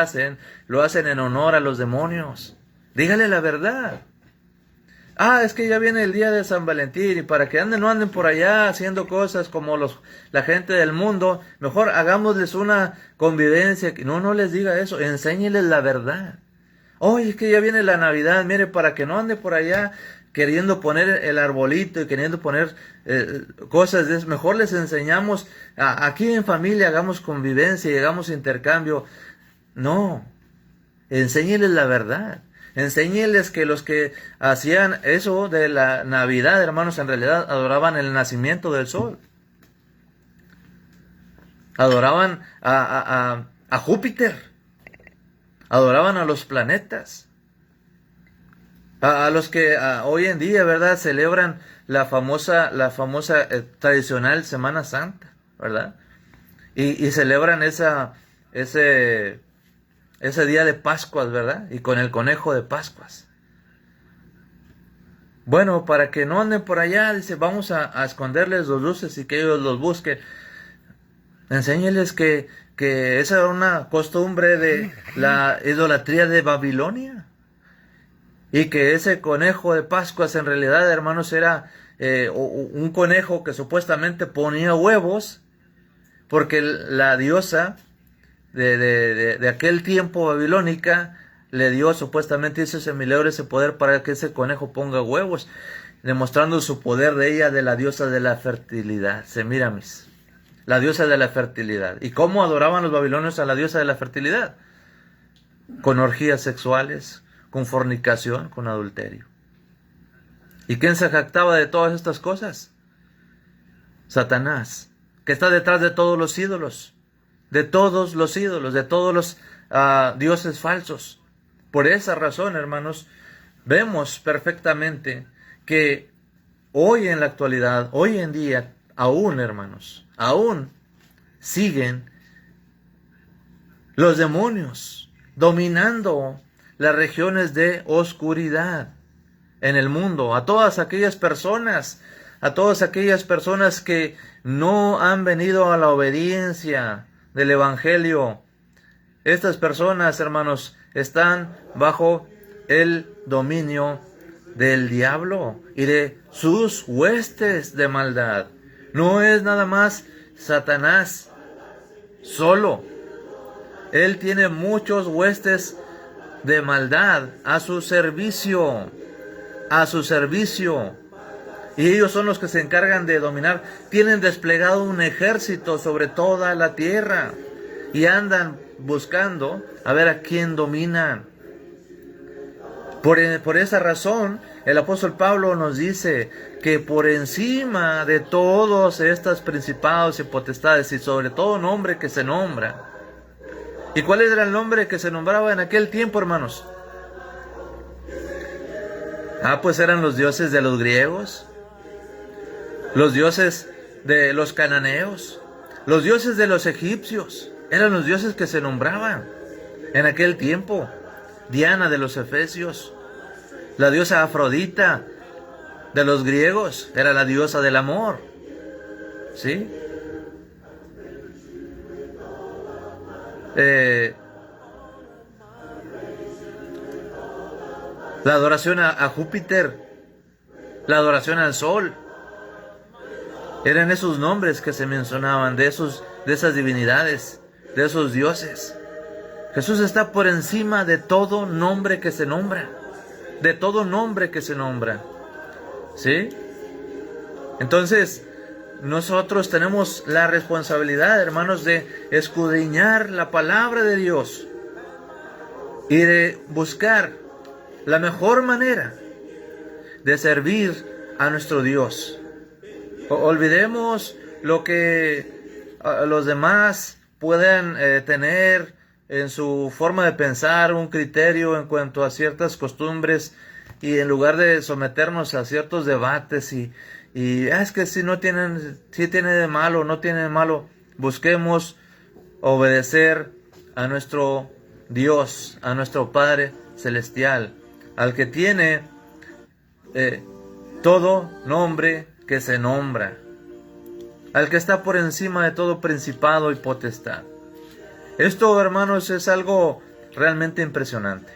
B: lo hacen en honor a los demonios? Dígale la verdad. Es que ya viene el día de San Valentín y para que no anden por allá haciendo cosas como la gente del mundo, mejor hagámosles una convivencia. No les diga eso, enséñeles la verdad. Oye, es que ya viene la Navidad, mire, para que no ande por allá queriendo poner el arbolito y queriendo poner cosas de eso, mejor les enseñamos, aquí en familia hagamos convivencia y hagamos intercambio. No, enséñeles la verdad. Enséñeles que los que hacían eso de la Navidad, hermanos, en realidad adoraban el nacimiento del sol. Adoraban a Júpiter. Adoraban a los planetas. A los que hoy en día, ¿verdad?, celebran la famosa tradicional Semana Santa, ¿verdad? Y celebran ese día de Pascuas, ¿verdad? Y con el conejo de Pascuas. Bueno, para que no anden por allá, dice, vamos a esconderles los dulces y que ellos los busquen. Enséñeles que esa era una costumbre de la idolatría de Babilonia. Y que ese conejo de Pascuas en realidad, hermanos, era un conejo que supuestamente ponía huevos, porque la diosa de aquel tiempo babilónica le dio, supuestamente hizo ese milagro, ese poder para que ese conejo ponga huevos, demostrando su poder de ella, de la diosa de la fertilidad. Semiramis, la diosa de la fertilidad. ¿Y cómo adoraban los babilonios a la diosa de la fertilidad? Con orgías sexuales, con fornicación, con adulterio. ¿Y quién se jactaba de todas estas cosas? Satanás, que está detrás de todos los ídolos, de todos los dioses falsos. Por esa razón, hermanos, vemos perfectamente que hoy en la actualidad, hoy en día, aún, hermanos, aún siguen los demonios dominando las regiones de oscuridad en el mundo, a todas aquellas personas que no han venido a la obediencia del Evangelio. Estas personas, hermanos, están bajo el dominio del diablo y de sus huestes de maldad. No es nada más Satanás solo. Él tiene muchos huestes de maldad a su servicio. Y ellos son los que se encargan de dominar. Tienen desplegado un ejército sobre toda la tierra. Y andan buscando a ver a quién dominan. Por esa razón, el apóstol Pablo nos dice que por encima de todos estos principados y potestades, y sobre todo nombre que se nombra. ¿Y cuál era el nombre que se nombraba en aquel tiempo, hermanos? Pues eran los dioses de los griegos, los dioses de los cananeos, los dioses de los egipcios. Eran los dioses que se nombraban en aquel tiempo. Diana de los efesios, la diosa Afrodita de los griegos, era la diosa del amor. ¿Sí? La adoración a Júpiter, la adoración al sol, eran esos nombres que se mencionaban de esas divinidades, de esos dioses. Jesús está por encima de todo nombre que se nombra. de todo nombre que se nombra. ¿Sí? Entonces, nosotros tenemos la responsabilidad, hermanos, de escudriñar la palabra de Dios y de buscar la mejor manera de servir a nuestro Dios. Olvidemos lo que los demás pueden tener en su forma de pensar, un criterio en cuanto a ciertas costumbres, y en lugar de someternos a ciertos debates y es que si tiene de malo, no tiene de malo, busquemos obedecer a nuestro Dios, a nuestro Padre Celestial, al que tiene todo nombre que se nombra, al que está por encima de todo principado y potestad. Esto, hermanos, es algo realmente impresionante.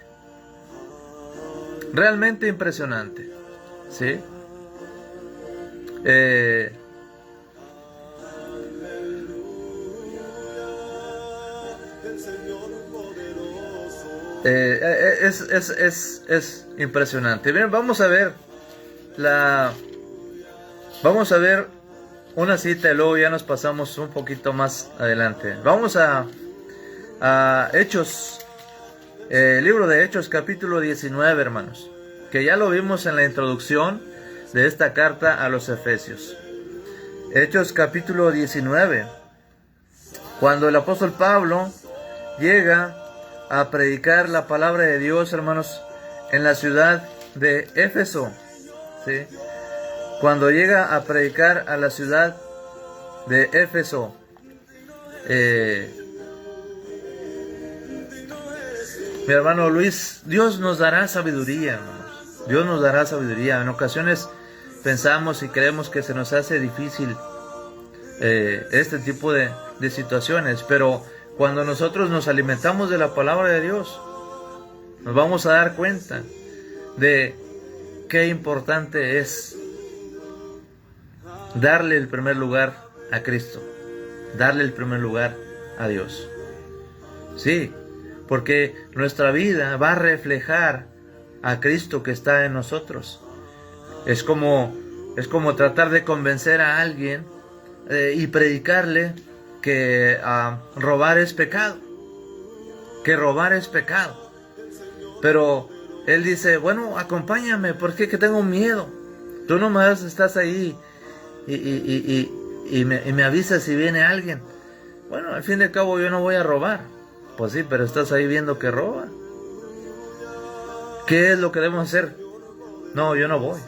B: Realmente impresionante. ¿Sí? Es impresionante. Bien, vamos a ver una cita y luego ya nos pasamos un poquito más adelante. Vamos a Hechos, libro de Hechos, capítulo 19, hermanos, que ya lo vimos en la introducción de esta carta a los Efesios. Hechos capítulo 19, cuando el apóstol Pablo llega a predicar la palabra de Dios, hermanos, en la ciudad de Éfeso, ¿sí? Cuando llega a predicar a la ciudad de Éfeso, mi hermano Luis, Dios nos dará sabiduría, hermanos. Dios nos dará sabiduría. En ocasiones pensamos y creemos que se nos hace difícil este tipo de situaciones, pero cuando nosotros nos alimentamos de la palabra de Dios, nos vamos a dar cuenta de qué importante es darle el primer lugar a Cristo, darle el primer lugar a Dios. Sí, porque nuestra vida va a reflejar a Cristo que está en nosotros. Es como tratar de convencer a alguien y predicarle que robar es pecado. Que robar es pecado. Pero él dice, bueno, acompáñame, porque que tengo miedo. Tú nomás estás ahí y me avisas si viene alguien. Bueno, al fin y al cabo yo no voy a robar. Pues sí, pero estás ahí viendo que roba. ¿Qué es lo que debemos hacer? No, yo no voy.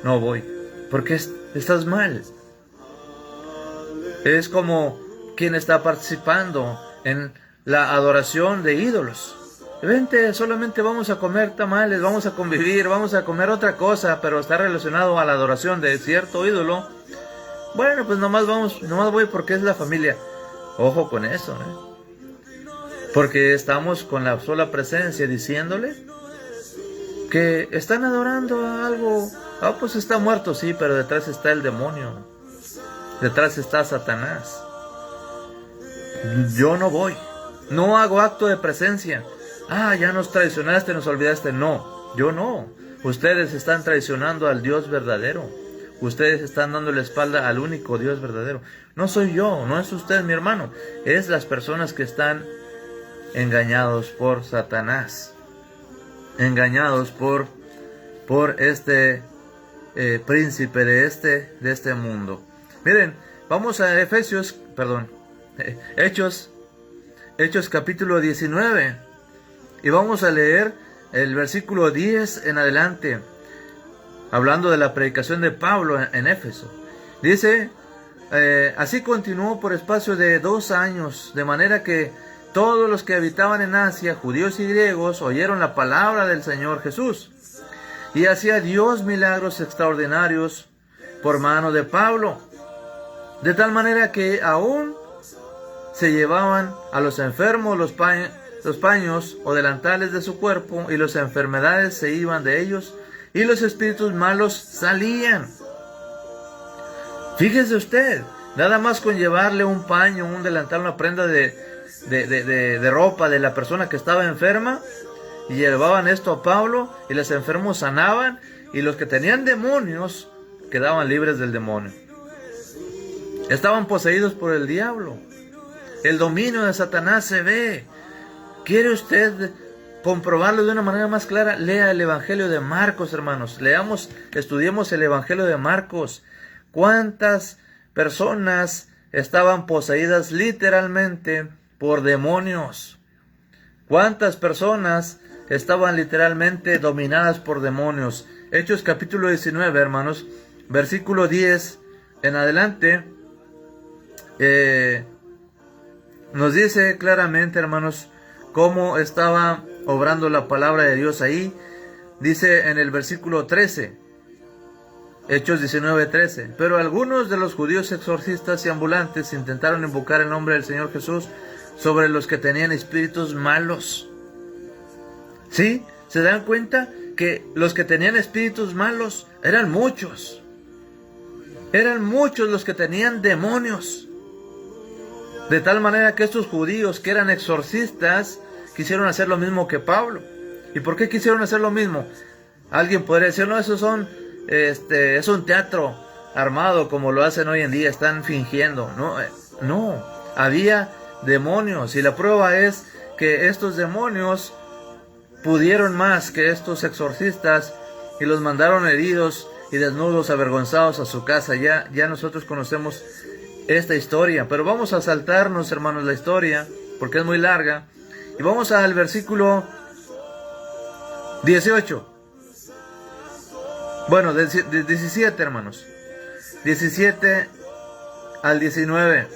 B: No voy. Porque estás mal. Es como quien está participando en la adoración de ídolos. Vente, solamente vamos a comer tamales, vamos a convivir, vamos a comer otra cosa, pero está relacionado a la adoración de cierto ídolo. Bueno, pues nomás voy porque es la familia. Ojo con eso, porque estamos con la sola presencia diciéndole que están adorando a algo. Pues está muerto, sí, pero detrás está el demonio. Detrás está Satanás. Yo no voy. No hago acto de presencia. Ya nos traicionaste, nos olvidaste. No, yo no. Ustedes están traicionando al Dios verdadero. Ustedes están dando la espalda al único Dios verdadero. No soy yo, no es usted, mi hermano. Es las personas que están engañados por Satanás. Engañados por este príncipe de este mundo. Miren, vamos a Hechos capítulo 19. Y vamos a leer el versículo 10 en adelante. Hablando de la predicación de Pablo en Éfeso. Dice, así continuó por espacio de 2 años, de manera que todos los que habitaban en Asia, judíos y griegos, oyeron la palabra del Señor Jesús. Y hacía Dios milagros extraordinarios por mano de Pablo, de tal manera que aún se llevaban a los enfermos los paños o delantales de su cuerpo, y las enfermedades se iban de ellos, y los espíritus malos salían. Fíjese usted, nada más con llevarle un paño, un delantal, una prenda de ropa de la persona que estaba enferma, y llevaban esto a Pablo, y los enfermos sanaban, y los que tenían demonios quedaban libres del demonio. Estaban poseídos por el diablo. El dominio de Satanás se ve. ¿Quiere usted comprobarlo de una manera más clara? Lea el Evangelio de Marcos, hermanos. Estudiemos el Evangelio de Marcos. ¿Cuántas personas estaban poseídas literalmente por demonios? ¿Cuántas personas estaban literalmente dominadas por demonios? Hechos capítulo 19, hermanos, versículo 10 en adelante, nos dice claramente, hermanos, cómo estaba obrando la palabra de Dios ahí. Dice en el versículo 13, Hechos 19:13, pero algunos de los judíos exorcistas y ambulantes intentaron invocar el nombre del Señor Jesús sobre los que tenían espíritus malos. ¿Sí? ¿Se dan cuenta que los que tenían espíritus malos eran muchos? Eran muchos los que tenían demonios. De tal manera que estos judíos que eran exorcistas quisieron hacer lo mismo que Pablo. ¿Y por qué quisieron hacer lo mismo? Alguien podría decir, no, es un teatro armado como lo hacen hoy en día, están fingiendo. No, había demonios, y la prueba es que estos demonios pudieron más que estos exorcistas y los mandaron heridos y desnudos, avergonzados a su casa. Ya nosotros conocemos esta historia, pero vamos a saltarnos, hermanos, la historia porque es muy larga, y vamos al versículo 18. Bueno, de 17, hermanos. 17 al 19.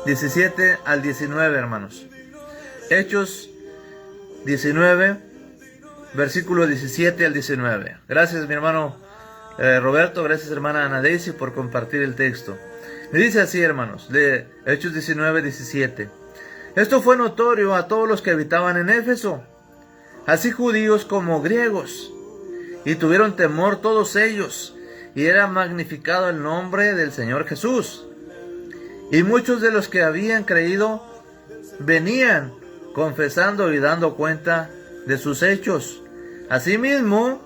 B: 17 al 19, hermanos. Hechos 19, versículo 17 al 19. Gracias, mi hermano Roberto. Gracias, hermana Ana Daisy, por compartir el texto. Me dice así, hermanos, de Hechos 19, 17. Esto fue notorio a todos los que habitaban en Éfeso, así judíos como griegos, y tuvieron temor todos ellos, y era magnificado el nombre del Señor Jesús. Y muchos de los que habían creído venían confesando y dando cuenta de sus hechos. Asimismo,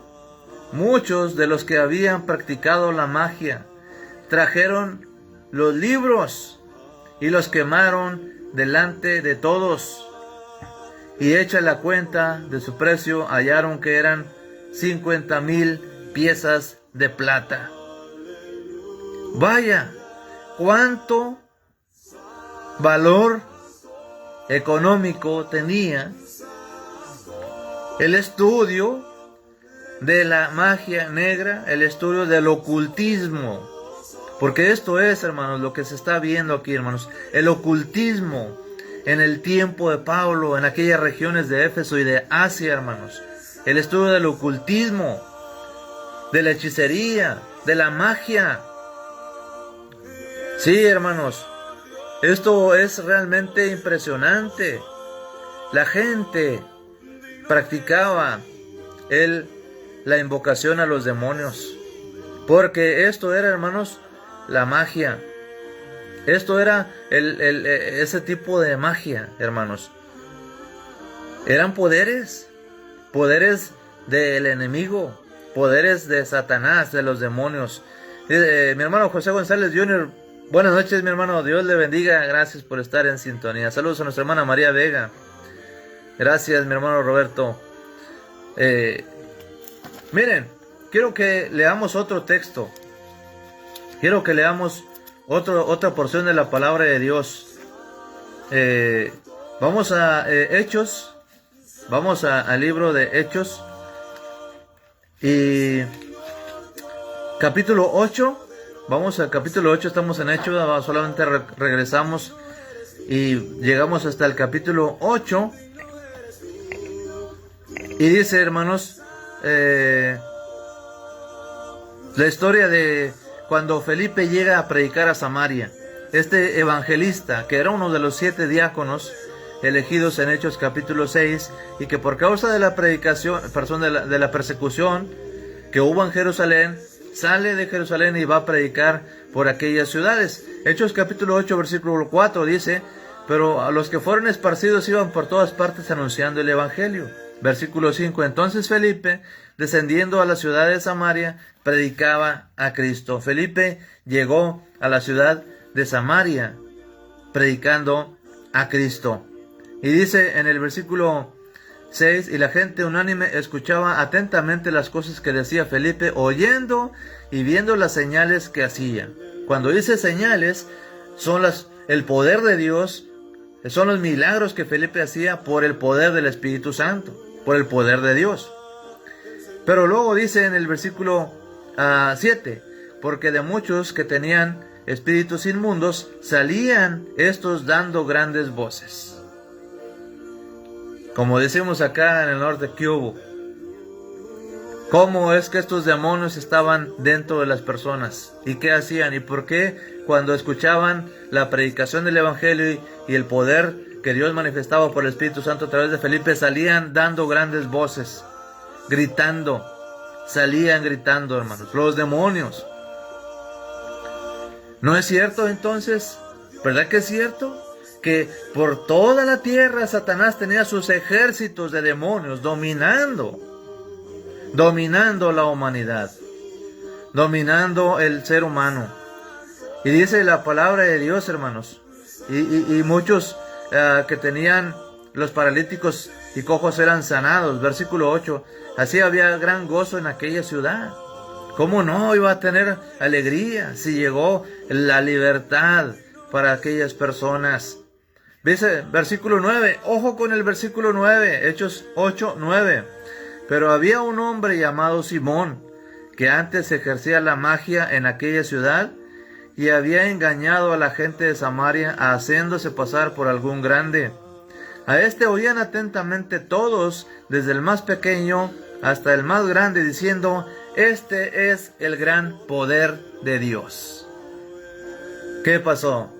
B: muchos de los que habían practicado la magia trajeron los libros y los quemaron delante de todos. Y hecha la cuenta de su precio, hallaron que eran 50,000 piezas de plata. Vaya, cuánto valor económico tenía el estudio de la magia negra, el estudio del ocultismo. Porque esto es, hermanos, lo que se está viendo aquí, hermanos. El ocultismo en el tiempo de Pablo, en aquellas regiones de Éfeso y de Asia, hermanos. El estudio del ocultismo, de la hechicería, de la magia. Sí, hermanos, esto es realmente impresionante. La gente practicaba la invocación a los demonios. Porque esto era, hermanos, la magia. Esto era ese tipo de magia, hermanos. Eran poderes del enemigo, poderes de Satanás, de los demonios. Mi hermano José González Jr., buenas noches, mi hermano, Dios le bendiga, gracias por estar en sintonía. Saludos a nuestra hermana María Vega. Gracias, mi hermano Roberto. Miren, quiero que leamos otro texto. Quiero que leamos otra porción de la palabra de Dios. Vamos a Hechos. Vamos al libro de Hechos. Y capítulo 8. Vamos al capítulo 8. Estamos en Hechos. Solamente regresamos. Y llegamos hasta el capítulo 8. Y dice, hermanos, la historia de cuando Felipe llega a predicar a Samaria. Este evangelista, que era uno de los 7 diáconos elegidos en Hechos capítulo 6, y que por causa de la predicación, de la persecución que hubo en Jerusalén, sale de Jerusalén y va a predicar por aquellas ciudades. Hechos capítulo 8, versículo 4 dice: pero a los que fueron esparcidos iban por todas partes anunciando el evangelio. Versículo 5. Entonces Felipe, descendiendo a la ciudad de Samaria, predicaba a Cristo. Felipe llegó a la ciudad de Samaria predicando a Cristo. Y dice en el versículo 6, y la gente unánime escuchaba atentamente las cosas que decía Felipe, oyendo y viendo las señales que hacía. Cuando dice señales, son el poder de Dios, son los milagros que Felipe hacía por el poder del Espíritu Santo, por el poder de Dios. Pero luego dice en el versículo 7, porque de muchos que tenían espíritus inmundos, salían estos dando grandes voces. Como decimos acá en el norte, ¿qué hubo? ¿Cómo es que estos demonios estaban dentro de las personas? ¿Y qué hacían? ¿Y por qué cuando escuchaban la predicación del Evangelio y el poder que Dios manifestaba por el Espíritu Santo a través de Felipe, salían dando grandes voces, gritando? Salían gritando, hermanos, los demonios. ¿No es cierto entonces? ¿Verdad que es cierto? Que por toda la tierra Satanás tenía sus ejércitos de demonios dominando la humanidad, dominando el ser humano. Y dice la palabra de Dios, hermanos, y muchos que tenían los paralíticos y cojos eran sanados. Versículo 8, así había gran gozo en aquella ciudad. ¿Cómo no iba a tener alegría si llegó la libertad para aquellas personas? Dice, versículo 9, ojo con el versículo 9, Hechos 8, 9. Pero había un hombre llamado Simón, que antes ejercía la magia en aquella ciudad, y había engañado a la gente de Samaria, haciéndose pasar por algún grande. A este oían atentamente todos, desde el más pequeño hasta el más grande, diciendo, este es el gran poder de Dios. ¿Qué pasó?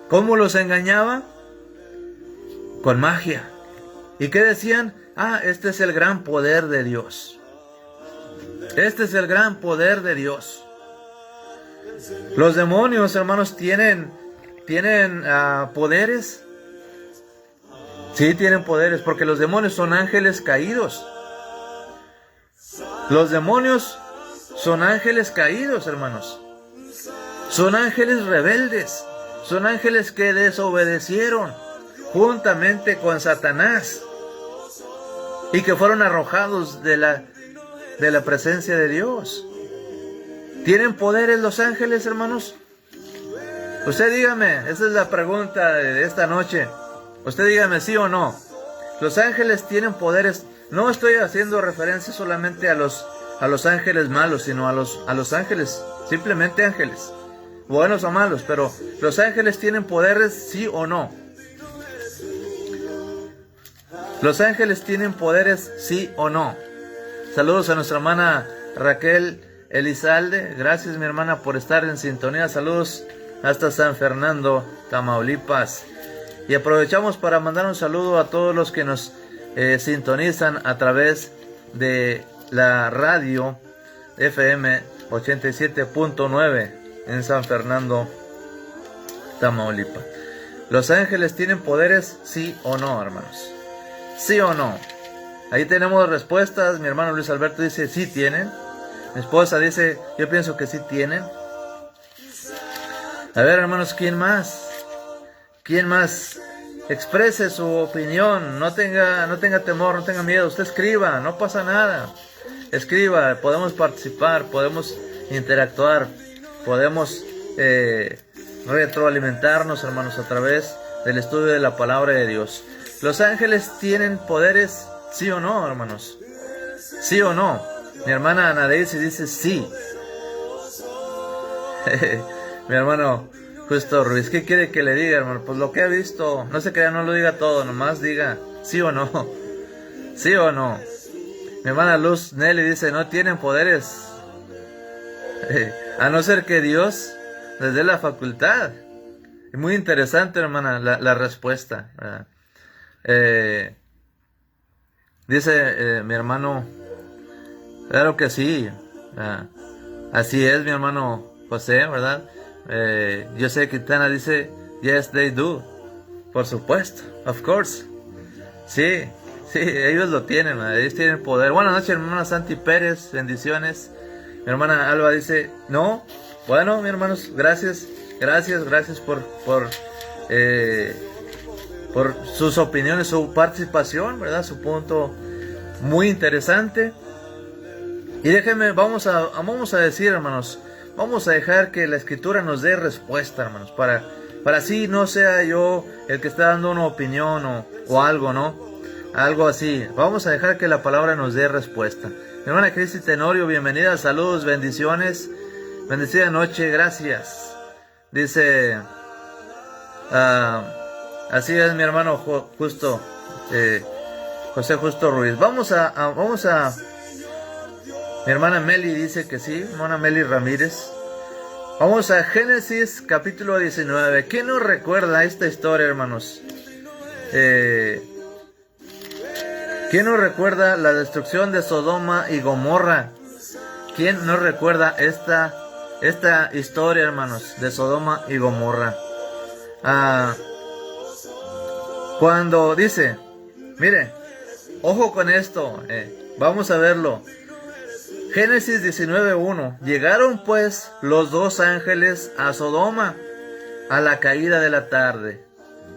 B: ¿Cómo los engañaba? Con magia. ¿Y qué decían? Este es el gran poder de Dios. Este es el gran poder de Dios. Los demonios, hermanos, tienen poderes. Sí, tienen poderes, porque los demonios son ángeles caídos. Los demonios son ángeles caídos, hermanos. Son ángeles rebeldes. Son ángeles que desobedecieron juntamente con Satanás y que fueron arrojados de la presencia de Dios. ¿Tienen poderes los ángeles, hermanos? Usted dígame, esa es la pregunta de esta noche. Usted dígame sí o no. ¿Los ángeles tienen poderes? No estoy haciendo referencia solamente a los ángeles malos, sino a los ángeles, simplemente ángeles, buenos o malos, pero ¿los ángeles tienen poderes, sí o no? ¿Los ángeles tienen poderes, sí o no? Saludos a nuestra hermana Raquel Elizalde. Gracias, mi hermana, por estar en sintonía. Saludos hasta San Fernando, Tamaulipas. Y aprovechamos para mandar un saludo a todos los que nos sintonizan a través de la radio FM 87.9 en San Fernando, Tamaulipas. ¿Los ángeles tienen poderes, sí o no, hermanos? ¿Sí o no? Ahí tenemos respuestas. Mi hermano Luis Alberto dice, sí tienen. Mi esposa dice, yo pienso que sí tienen. A ver, hermanos, ¿quién más? ¿Quién más? Exprese su opinión. No tenga temor, no tenga miedo. Usted escriba, no pasa nada. Escriba, podemos participar, podemos interactuar, podemos retroalimentarnos, hermanos, a través del estudio de la palabra de Dios. ¿Los ángeles tienen poderes, sí o no, hermanos? ¿Sí o no? Mi hermana Ana Daisy dice sí. Mi hermano Justo Ruiz, ¿qué quiere que le diga, hermano? Pues lo que ha visto. No se crea, no lo diga todo, nomás diga sí o no. ¿Sí o no? Mi hermana Luz Nelly dice, no tienen poderes. A no ser que Dios les dé la facultad. Es muy interesante, hermana, la respuesta. Dice mi hermano, claro que sí. Así es, mi hermano José, ¿verdad? José Quintana dice, yes, they do. por supuesto, of course. Sí, sí, ellos lo tienen, ellos tienen poder. Buenas noches, hermana Santi Pérez, bendiciones. Mi hermana Alba dice, no. Bueno, mis hermanos, gracias por sus opiniones, su participación, ¿verdad? Su punto muy interesante. Y déjenme, vamos a decir, hermanos, vamos a dejar que la Escritura nos dé respuesta, hermanos, para así no sea yo el que está dando una opinión o algo, ¿no? Algo así. Vamos a dejar que la palabra nos dé respuesta. Mi hermana Cristi Tenorio, bienvenida, saludos, bendiciones. Bendecida noche, gracias. Dice, así es mi hermano Justo, José Justo Ruiz. Vamos a, mi hermana Meli dice que sí, mi hermana Meli Ramírez. Vamos a Génesis capítulo 19. ¿Quién nos recuerda esta historia, hermanos? ¿Quién nos recuerda la destrucción de Sodoma y Gomorra? ¿Quién nos recuerda esta historia, hermanos, de Sodoma y Gomorra? Cuando dice, mire, ojo con esto, vamos a verlo. Génesis 19:1. Llegaron pues los dos ángeles a Sodoma a la caída de la tarde.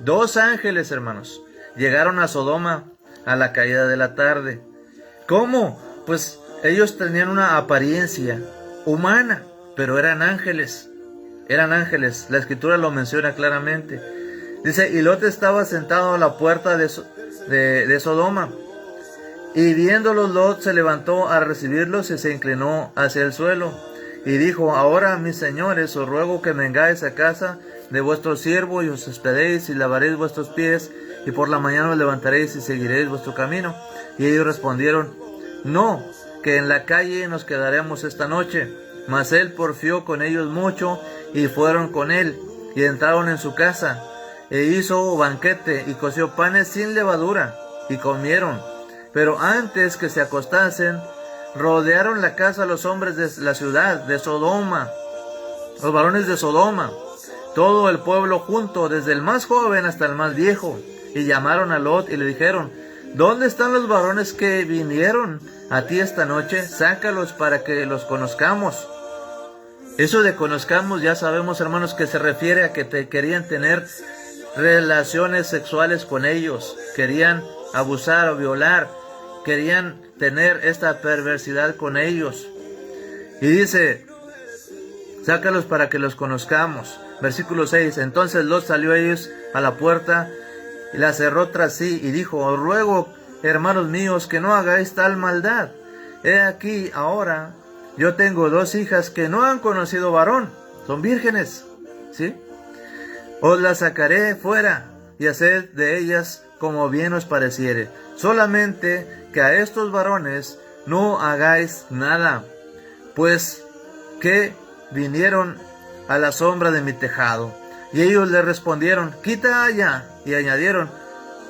B: Dos ángeles, hermanos, llegaron a Sodoma a la caída de la tarde. ¿Cómo? Pues ellos tenían una apariencia humana, pero eran ángeles. Eran ángeles. La Escritura lo menciona claramente. Dice, y Lot estaba sentado a la puerta de Sodoma. Y viéndolos, Lot se levantó a recibirlos y se inclinó hacia el suelo. Y dijo, ahora, mis señores, os ruego que vengáis a casa de vuestro siervo y os hospedéis y lavaréis vuestros pies. Y por la mañana os levantaréis y seguiréis vuestro camino. Y ellos respondieron, no, que en la calle nos quedaremos esta noche. Mas él porfió con ellos mucho y fueron con él. Y entraron en su casa. E hizo banquete y coció panes sin levadura. Y comieron. Pero antes que se acostasen, rodearon la casa los hombres de la ciudad de Sodoma, los varones de Sodoma, todo el pueblo junto, desde el más joven hasta el más viejo. Y llamaron a Lot y le dijeron, ¿dónde están los varones que vinieron a ti esta noche? Sácalos para que los conozcamos. Eso de conozcamos ya sabemos, hermanos, que se refiere a que querían tener relaciones sexuales con ellos, querían abusar o violar, querían tener esta perversidad con ellos. Y dice, sácalos para que los conozcamos. Versículo 6, entonces Lot salió a ellos a la puerta y la cerró tras sí y dijo, os ruego, hermanos míos, que no hagáis tal maldad. He aquí ahora, yo tengo dos hijas que no han conocido varón, son vírgenes, ¿sí? Os las sacaré fuera y haced de ellas como bien os pareciere. Solamente que a estos varones no hagáis nada, pues que vinieron a la sombra de mi tejado. Y ellos le respondieron, quita allá. Y añadieron,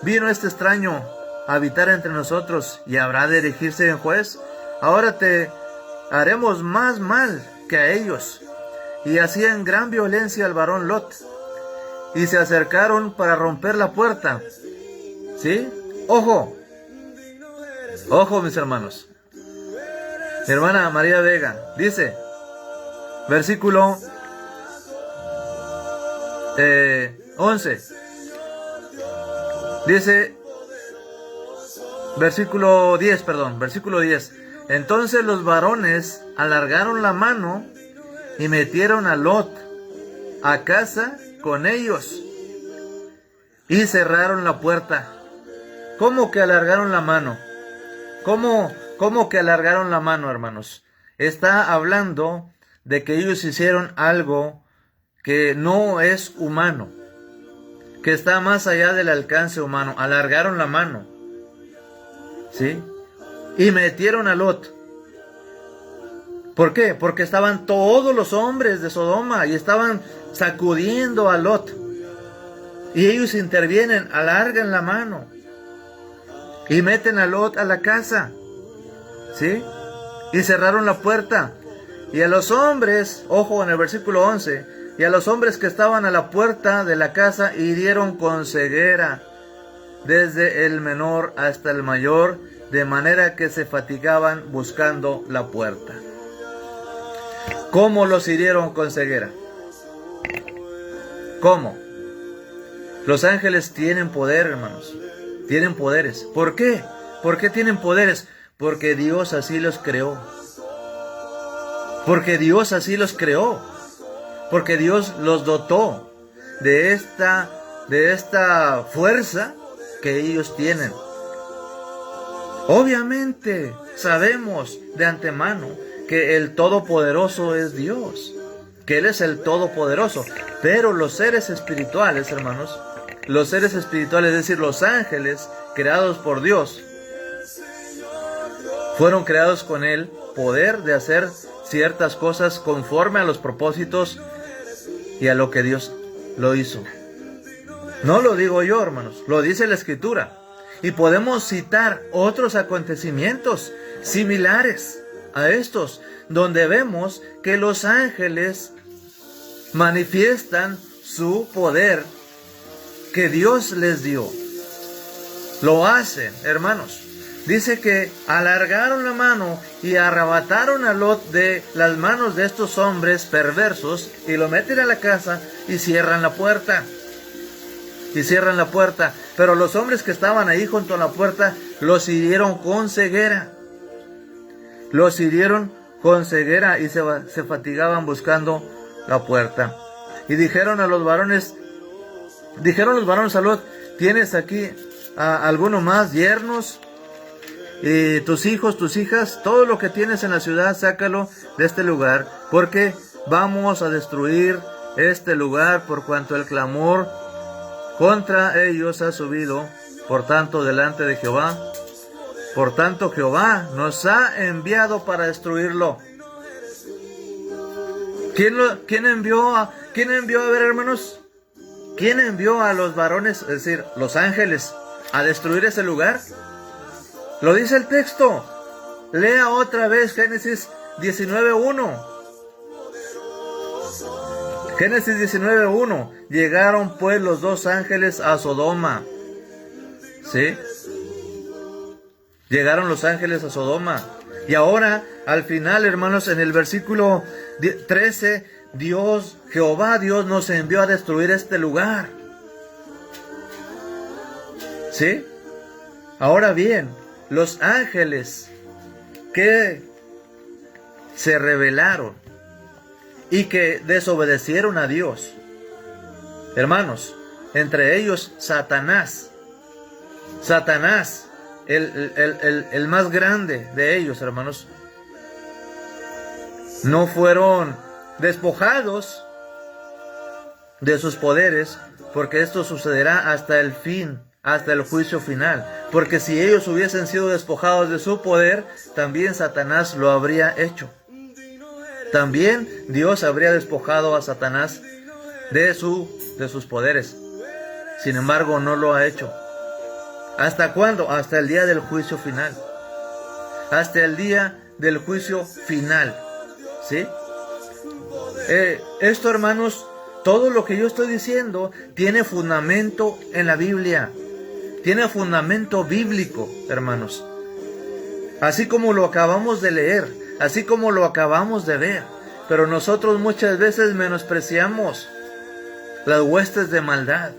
B: vino este extraño a habitar entre nosotros y habrá de erigirse en juez. Ahora te haremos más mal que a ellos. Y hacían gran violencia al varón Lot. Y se acercaron para romper la puerta. ¿Sí? Ojo. Ojo, mis hermanos. Mi hermana María Vega dice, versículo 11. Dice, versículo 10. Entonces los varones alargaron la mano y metieron a Lot a casa con ellos y cerraron la puerta. ¿Cómo que alargaron la mano? ¿Cómo que alargaron la mano, hermanos? Está hablando de que ellos hicieron algo que no es humano, que está más allá del alcance humano. Alargaron la mano, ¿sí? Y metieron a Lot. ¿Por qué? Porque estaban todos los hombres de Sodoma y estaban sacudiendo a Lot. Y ellos intervienen, alargan la mano y meten a Lot a la casa, ¿sí? Y cerraron la puerta. Y a los hombres, ojo en el versículo 11, y a los hombres que estaban a la puerta de la casa hirieron con ceguera, desde el menor hasta el mayor, de manera que se fatigaban buscando la puerta. ¿Cómo los hirieron con ceguera? ¿Cómo? Los ángeles tienen poder, hermanos. Tienen poderes. ¿Por qué? ¿Por qué tienen poderes? Porque Dios así los creó. Porque Dios así los creó. Porque Dios los dotó de esta fuerza que ellos tienen. Obviamente sabemos de antemano que el Todopoderoso es Dios, que Él es el Todopoderoso. Pero los seres espirituales, hermanos, los seres espirituales, es decir, los ángeles creados por Dios, fueron creados con el poder de hacer ciertas cosas conforme a los propósitos y a lo que Dios lo hizo. No lo digo yo, hermanos, lo dice la Escritura. Y podemos citar otros acontecimientos similares a estos, donde vemos que los ángeles manifiestan su poder que Dios les dio. Lo hacen, hermanos. Dice que alargaron la mano y arrebataron a Lot de las manos de estos hombres perversos y lo meten a la casa y cierran la puerta. Pero los hombres que estaban ahí junto a la puerta los hirieron con ceguera. Los hirieron con ceguera y se fatigaban buscando la puerta. Y dijeron los varones a Lot: ¿tienes aquí a alguno más, yernos? Y tus hijos, tus hijas, todo lo que tienes en la ciudad, sácalo de este lugar, porque vamos a destruir este lugar por cuanto el clamor contra ellos ha subido, por tanto, delante de Jehová. Por tanto, Jehová nos ha enviado para destruirlo. ¿Quién envió a ver, hermanos? ¿Quién envió a los varones, es decir, los ángeles, a destruir ese lugar? Lo dice el texto. Lea otra vez Génesis 19:1. Génesis 19:1. Llegaron pues los dos ángeles a Sodoma. ¿Sí? Llegaron los ángeles a Sodoma. Y ahora, al final, hermanos, en el versículo 13, Jehová Dios nos envió a destruir este lugar. ¿Sí? Ahora bien, los ángeles que se rebelaron y que desobedecieron a Dios, hermanos, entre ellos Satanás, el más grande de ellos, hermanos, no fueron despojados de sus poderes, porque esto sucederá hasta el fin, hasta el juicio final. Porque si ellos hubiesen sido despojados de su poder, también Satanás lo habría hecho. También Dios habría despojado a Satanás de sus poderes. Sin embargo, no lo ha hecho. ¿Hasta cuándo? Hasta el día del juicio final. Hasta el día del juicio final. ¿Sí? Esto, hermanos, todo lo que yo estoy diciendo tiene fundamento en la Biblia. Tiene fundamento bíblico, hermanos. Así como lo acabamos de leer, así como lo acabamos de ver. Pero nosotros muchas veces menospreciamos las huestes de maldad.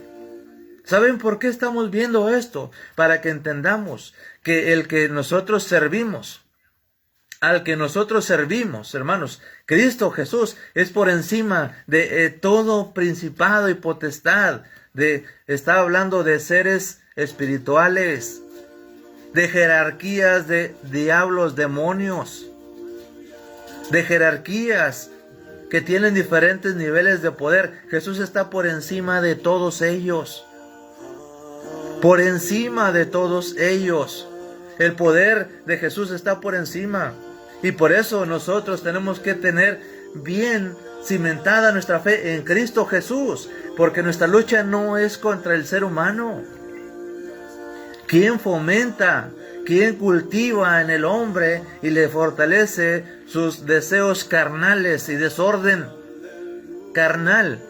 B: ¿Saben por qué estamos viendo esto? Para que entendamos que el que nosotros servimos, al que nosotros servimos, hermanos, Cristo Jesús, es por encima de todo principado y potestad. Está hablando de seres espirituales, de jerarquías de diablos, demonios, de jerarquías que tienen diferentes niveles de poder. Jesús está por encima de todos ellos. Por encima de todos ellos. El poder de Jesús está por encima. Y por eso nosotros tenemos que tener bien cimentada nuestra fe en Cristo Jesús. Porque nuestra lucha no es contra el ser humano. ¿Quién fomenta? ¿Quién cultiva en el hombre y le fortalece sus deseos carnales y desorden carnal,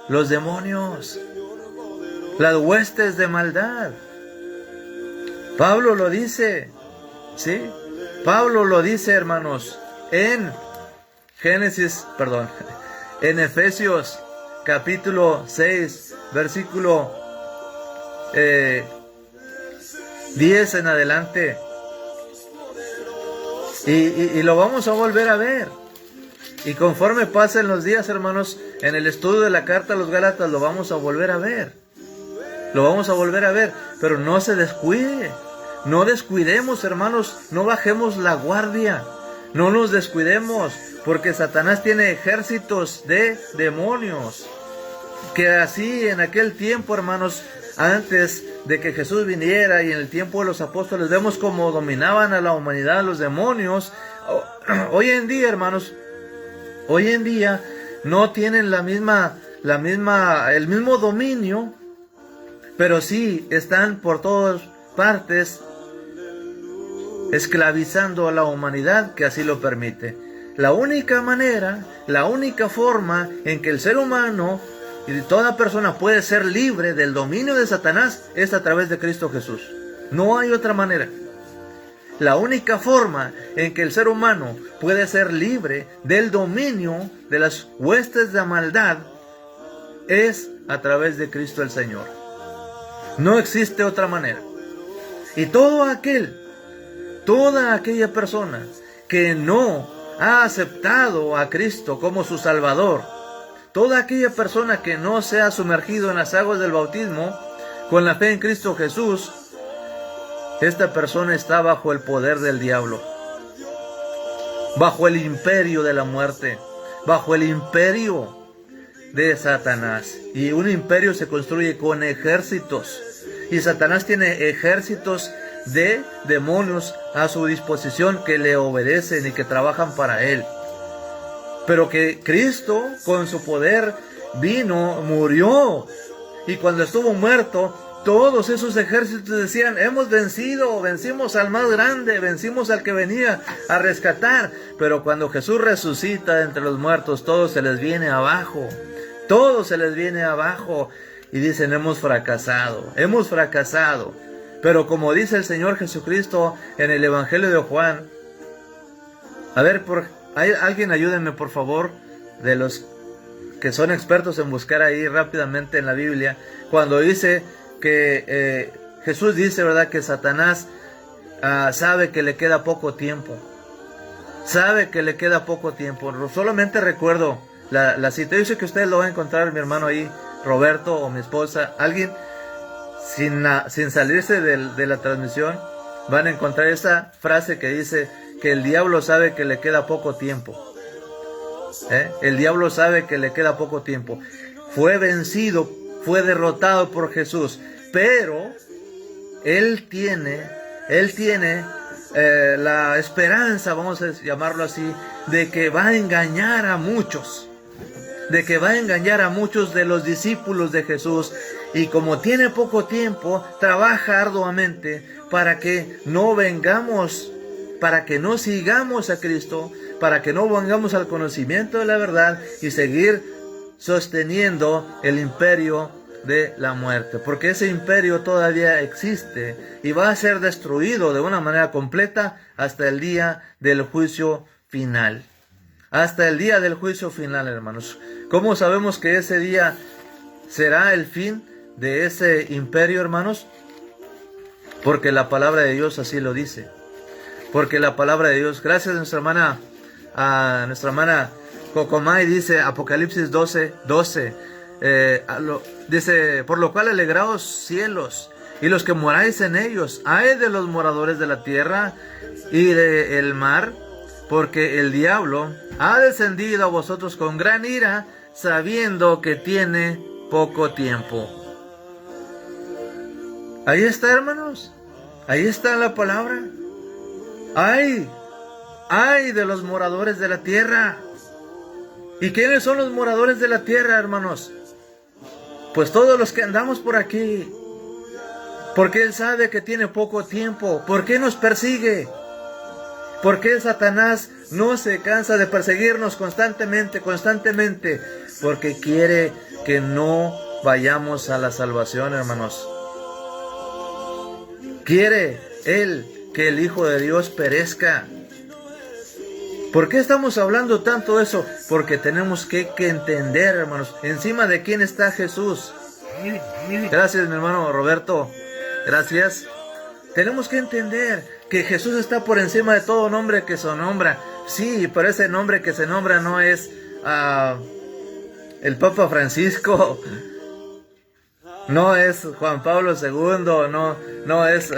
B: los demonios, las huestes de maldad. Pablo lo dice, ¿sí? Pablo lo dice, hermanos, en en Efesios capítulo 6, versículo 10 en adelante. Y lo vamos a volver a ver. Y conforme pasen los días, hermanos, en el estudio de la carta a los Gálatas lo vamos a volver a ver. Lo vamos a volver a ver. Pero no se descuide. No descuidemos, hermanos. No bajemos la guardia. No nos descuidemos. Porque Satanás tiene ejércitos de demonios. Que así en aquel tiempo, hermanos, antes de que Jesús viniera y en el tiempo de los apóstoles, vemos cómo dominaban a la humanidad los demonios. Hoy en día, hermanos, hoy en día no tienen el mismo dominio, pero sí están por todas partes esclavizando a la humanidad que así lo permite. La única manera, la única forma en que el ser humano y toda persona puede ser libre del dominio de Satanás es a través de Cristo Jesús. No hay otra manera. La única forma en que el ser humano puede ser libre del dominio de las huestes de maldad es a través de Cristo el Señor. No existe otra manera. Y toda aquella persona que no ha aceptado a Cristo como su Salvador, toda aquella persona que no se ha sumergido en las aguas del bautismo con la fe en Cristo Jesús, esta persona está bajo el poder del diablo, bajo el imperio de la muerte, bajo el imperio de Satanás. Y un imperio se construye con ejércitos. Y Satanás tiene ejércitos de demonios a su disposición que le obedecen y que trabajan para él. Pero que Cristo con su poder vino, murió. Y cuando estuvo muerto, todos esos ejércitos decían: hemos vencido, vencimos al más grande, vencimos al que venía a rescatar. Pero cuando Jesús resucita de entre los muertos, todo se les viene abajo. Todo se les viene abajo. Y dicen: hemos fracasado, hemos fracasado. Pero como dice el Señor Jesucristo en el Evangelio de Juan, a ver, alguien ayúdenme por favor, de los que son expertos en buscar ahí rápidamente en la Biblia, cuando dice que Jesús dice, ¿verdad?, que Satanás sabe que le queda poco tiempo. Sabe que le queda poco tiempo. Solamente recuerdo la cita. Yo sé que ustedes lo van a encontrar, mi hermano ahí, Roberto, o mi esposa, alguien sin salirse de la transmisión, van a encontrar esa frase que dice que el diablo sabe que le queda poco tiempo. El diablo sabe que le queda poco tiempo. Fue vencido, fue derrotado por Jesús, pero él tiene la esperanza, vamos a llamarlo así, de que va a engañar a muchos. De que va a engañar a muchos de los discípulos de Jesús. Y como tiene poco tiempo, trabaja arduamente para que no vengamos, para que no sigamos a Cristo, para que no vengamos al conocimiento de la verdad y seguir sosteniendo el imperio de la muerte. Porque ese imperio todavía existe y va a ser destruido de una manera completa hasta el día del juicio final. Hasta el día del juicio final, hermanos. ¿Cómo sabemos que ese día será el fin de ese imperio, hermanos? Porque la palabra de Dios así lo dice. Porque la palabra de Dios, gracias a nuestra hermana Cocomay, dice Apocalipsis 12, dice: por lo cual alegraos cielos y los que moráis en ellos, ay de los moradores de la tierra y del mar, porque el diablo ha descendido a vosotros con gran ira, sabiendo que tiene poco tiempo. Ahí está, hermanos. Ahí está la palabra. ¡Ay! ¡Ay de los moradores de la tierra! ¿Y quiénes son los moradores de la tierra, hermanos? Pues todos los que andamos por aquí. Porque Él sabe que tiene poco tiempo. ¿Por qué nos persigue? ¿Por qué Satanás no se cansa de perseguirnos constantemente? porque quiere que no vayamos a la salvación, hermanos. Quiere Él que el Hijo de Dios perezca. ¿Por qué estamos hablando tanto de eso? Porque tenemos que entender, hermanos, encima de quién está Jesús. Gracias, mi hermano Roberto. Gracias. Tenemos que entender que Jesús está por encima de todo nombre que se nombra. Sí, pero ese nombre que se nombra no es el Papa Francisco, no es Juan Pablo II, no es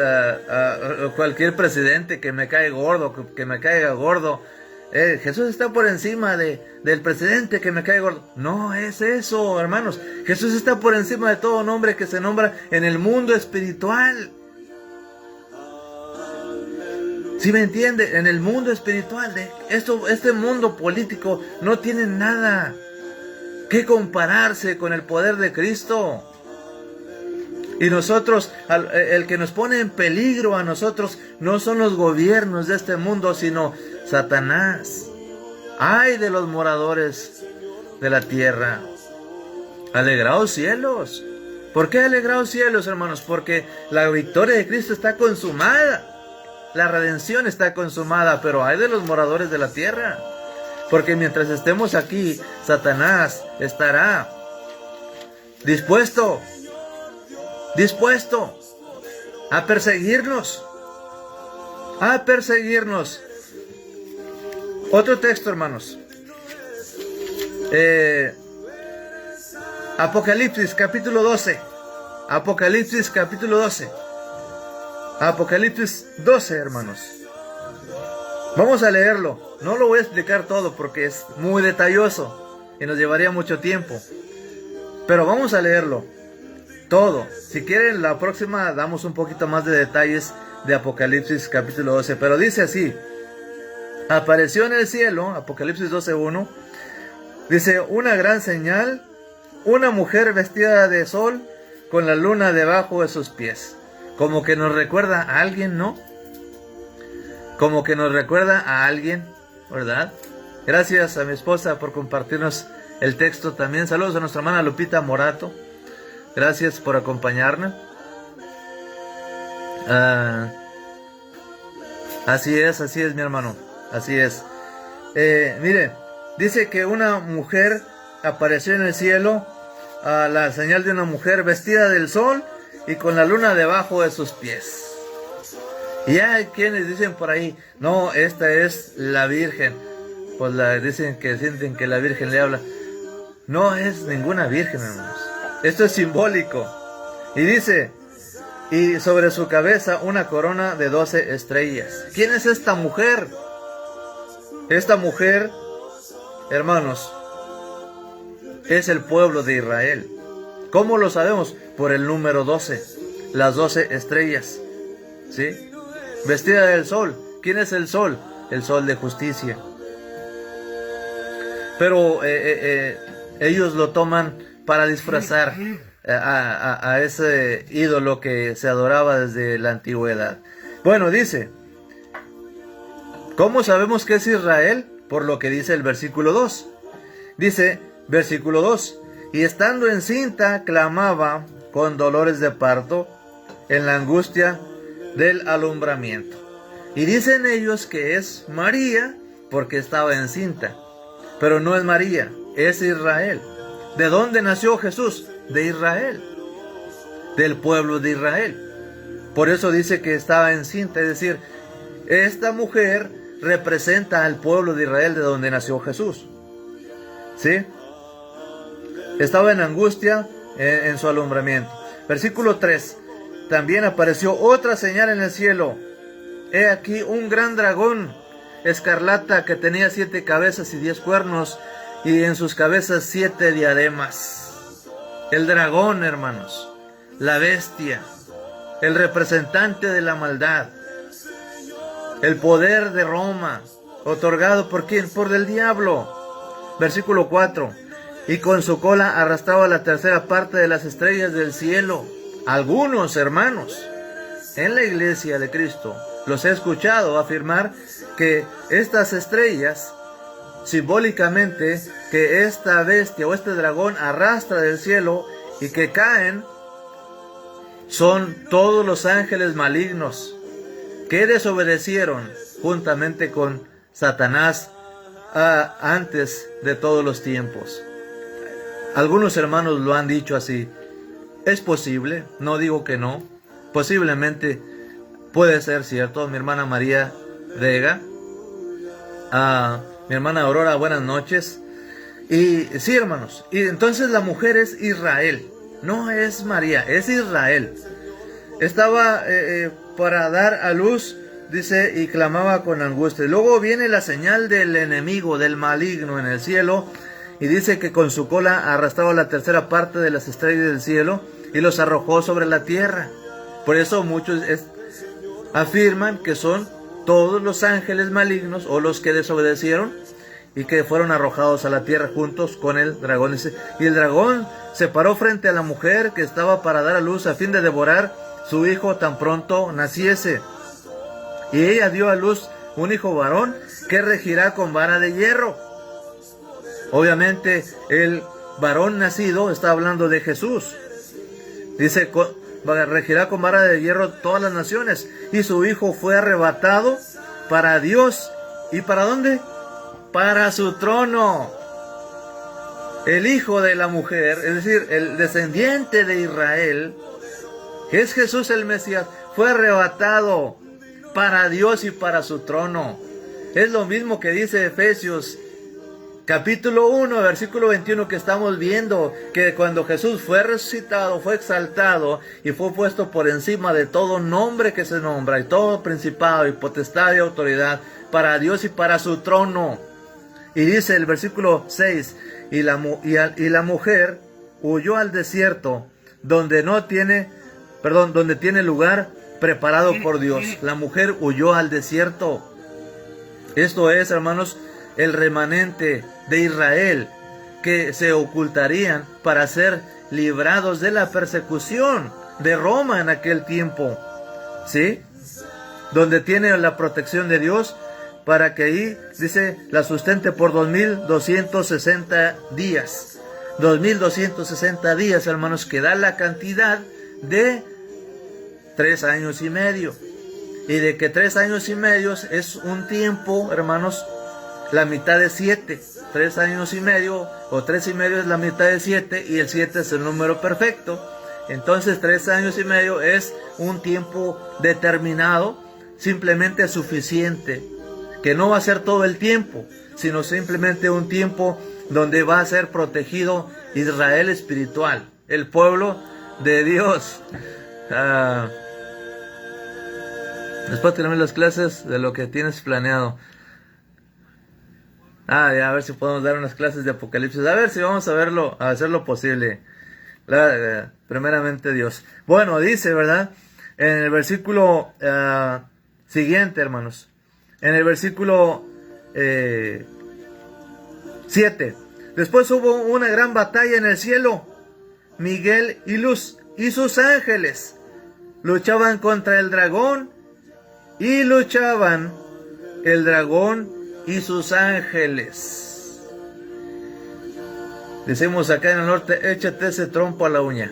B: cualquier presidente que me caiga gordo. Jesús está por encima del presidente que me cae gordo. No es eso, hermanos. Jesús está por encima de todo nombre que se nombra en el mundo espiritual. ¿Sí me entiende? En el mundo espiritual, este mundo político no tiene nada que compararse con el poder de Cristo. Y nosotros, el que nos pone en peligro a nosotros no son los gobiernos de este mundo, sino Satanás. ¡Ay de los moradores de la tierra! ¡Alegraos cielos! ¿Por qué alegraos cielos, hermanos? Porque la victoria de Cristo está consumada. La redención está consumada, pero ¡ay de los moradores de la tierra! Porque mientras estemos aquí, Satanás estará dispuesto a perseguirnos. Otro texto, hermanos. Apocalipsis capítulo 12. Apocalipsis capítulo 12. Apocalipsis 12, hermanos. Vamos a leerlo. No lo voy a explicar todo porque es muy detalloso y nos llevaría mucho tiempo. Pero vamos a leerlo todo. Si quieren, la próxima damos un poquito más de detalles de Apocalipsis capítulo 12. Pero dice así: apareció en el cielo, Apocalipsis 12:1, dice, una gran señal, una mujer vestida de sol con la luna debajo de sus pies. Como que nos recuerda a alguien, ¿no? Como que nos recuerda a alguien, ¿verdad? Gracias a mi esposa por compartirnos el texto también. Saludos a nuestra hermana Lupita Morato. Gracias por acompañarnos. Así es, mi hermano. Así es. Mire, dice que una mujer apareció en el cielo, a la señal de una mujer vestida del sol y con la luna debajo de sus pies. Y hay quienes dicen por ahí, no, esta es la Virgen. Pues dicen que sienten que la Virgen le habla. No es ninguna Virgen, hermanos. Esto es simbólico. Y dice, y sobre su cabeza una corona de 12 estrellas. ¿Quién es esta mujer? Esta mujer, hermanos, es el pueblo de Israel. ¿Cómo lo sabemos? Por el número 12, las 12 estrellas, ¿sí? Vestida del sol. ¿Quién es el sol? El sol de justicia. Pero ellos lo toman para disfrazar a ese ídolo que se adoraba desde la antigüedad. Bueno, dice, ¿cómo sabemos que es Israel? Por lo que dice el versículo 2. Dice, versículo 2, y estando encinta clamaba con dolores de parto en la angustia del alumbramiento. Y dicen ellos que es María porque estaba encinta, pero no es María, es Israel. ¿De dónde nació Jesús? De Israel, del pueblo de Israel. Por eso dice que estaba encinta, es decir, esta mujer representa al pueblo de Israel de donde nació Jesús, ¿sí? Estaba en angustia en su alumbramiento. Versículo 3. También apareció otra señal en el cielo. He aquí un gran dragón escarlata que tenía 7 cabezas y 10 cuernos, y en sus cabezas 7 diademas. El dragón, hermanos, la bestia, el representante de la maldad, el poder de Roma, otorgado ¿por quién? Por el diablo. Versículo 4. Y con su cola arrastraba la tercera parte de las estrellas del cielo. Algunos hermanos en la iglesia de Cristo los he escuchado afirmar que estas estrellas simbólicamente que esta bestia o este dragón arrastra del cielo y que caen son todos los ángeles malignos que desobedecieron juntamente con Satanás antes de todos los tiempos. Algunos hermanos lo han dicho así. Es posible, no digo que no, posiblemente puede ser cierto. Mi hermana María Vega, mi hermana Aurora, buenas noches. Y sí, hermanos, y entonces la mujer es Israel, no es María, es Israel. Estaba para dar a luz, dice, y clamaba con angustia. Y luego viene la señal del enemigo, del maligno en el cielo, y dice que con su cola arrastraba la tercera parte de las estrellas del cielo y los arrojó sobre la tierra. Por eso muchos afirman que son todos los ángeles malignos o los que desobedecieron y que fueron arrojados a la tierra juntos con el dragón. Y el dragón se paró frente a la mujer que estaba para dar a luz a fin de devorar su hijo tan pronto naciese. Y ella dio a luz un hijo varón que regirá con vara de hierro. Obviamente el varón nacido está hablando de Jesús. Dice, regirá con vara de hierro todas las naciones. Y su hijo fue arrebatado para Dios. ¿Y para dónde? Para su trono. El hijo de la mujer, es decir, el descendiente de Israel, que es Jesús el Mesías, fue arrebatado para Dios y para su trono. Es lo mismo que dice Efesios capítulo 1, versículo 21 que estamos viendo, que cuando Jesús fue resucitado, fue exaltado y fue puesto por encima de todo nombre que se nombra, y todo principado y potestad y autoridad, para Dios y para su trono. Y dice el versículo 6, y la mujer huyó al desierto, donde tiene lugar preparado por Dios. La mujer huyó al desierto. Esto es, hermanos, el remanente de Israel, que se ocultarían para ser librados de la persecución de Roma en aquel tiempo, ¿sí? Donde tiene la protección de Dios para que ahí, dice, la sustente por 2260 días. 2260 días, hermanos, que da la cantidad de 3 años y medio. Y de que 3 años y medio es un tiempo, hermanos, la mitad de 7. 3 años y medio o 3 y medio es la mitad de 7 y el 7 es el número perfecto. Entonces 3 años y medio es un tiempo determinado, simplemente suficiente, que no va a ser todo el tiempo, sino simplemente un tiempo donde va a ser protegido Israel espiritual, el pueblo de Dios. Después tenemos las clases de lo que tienes planeado. Ya, a ver si podemos dar unas clases de Apocalipsis. A ver si vamos a verlo, a hacer lo posible. Primeramente Dios. Bueno, dice, ¿verdad? En el versículo siguiente, hermanos. En el versículo 7. Después hubo una gran batalla en el cielo. Miguel y Luz y sus ángeles luchaban contra el dragón. Y luchaban el dragón y sus ángeles. Decimos acá en el norte, échate ese trompo a la uña.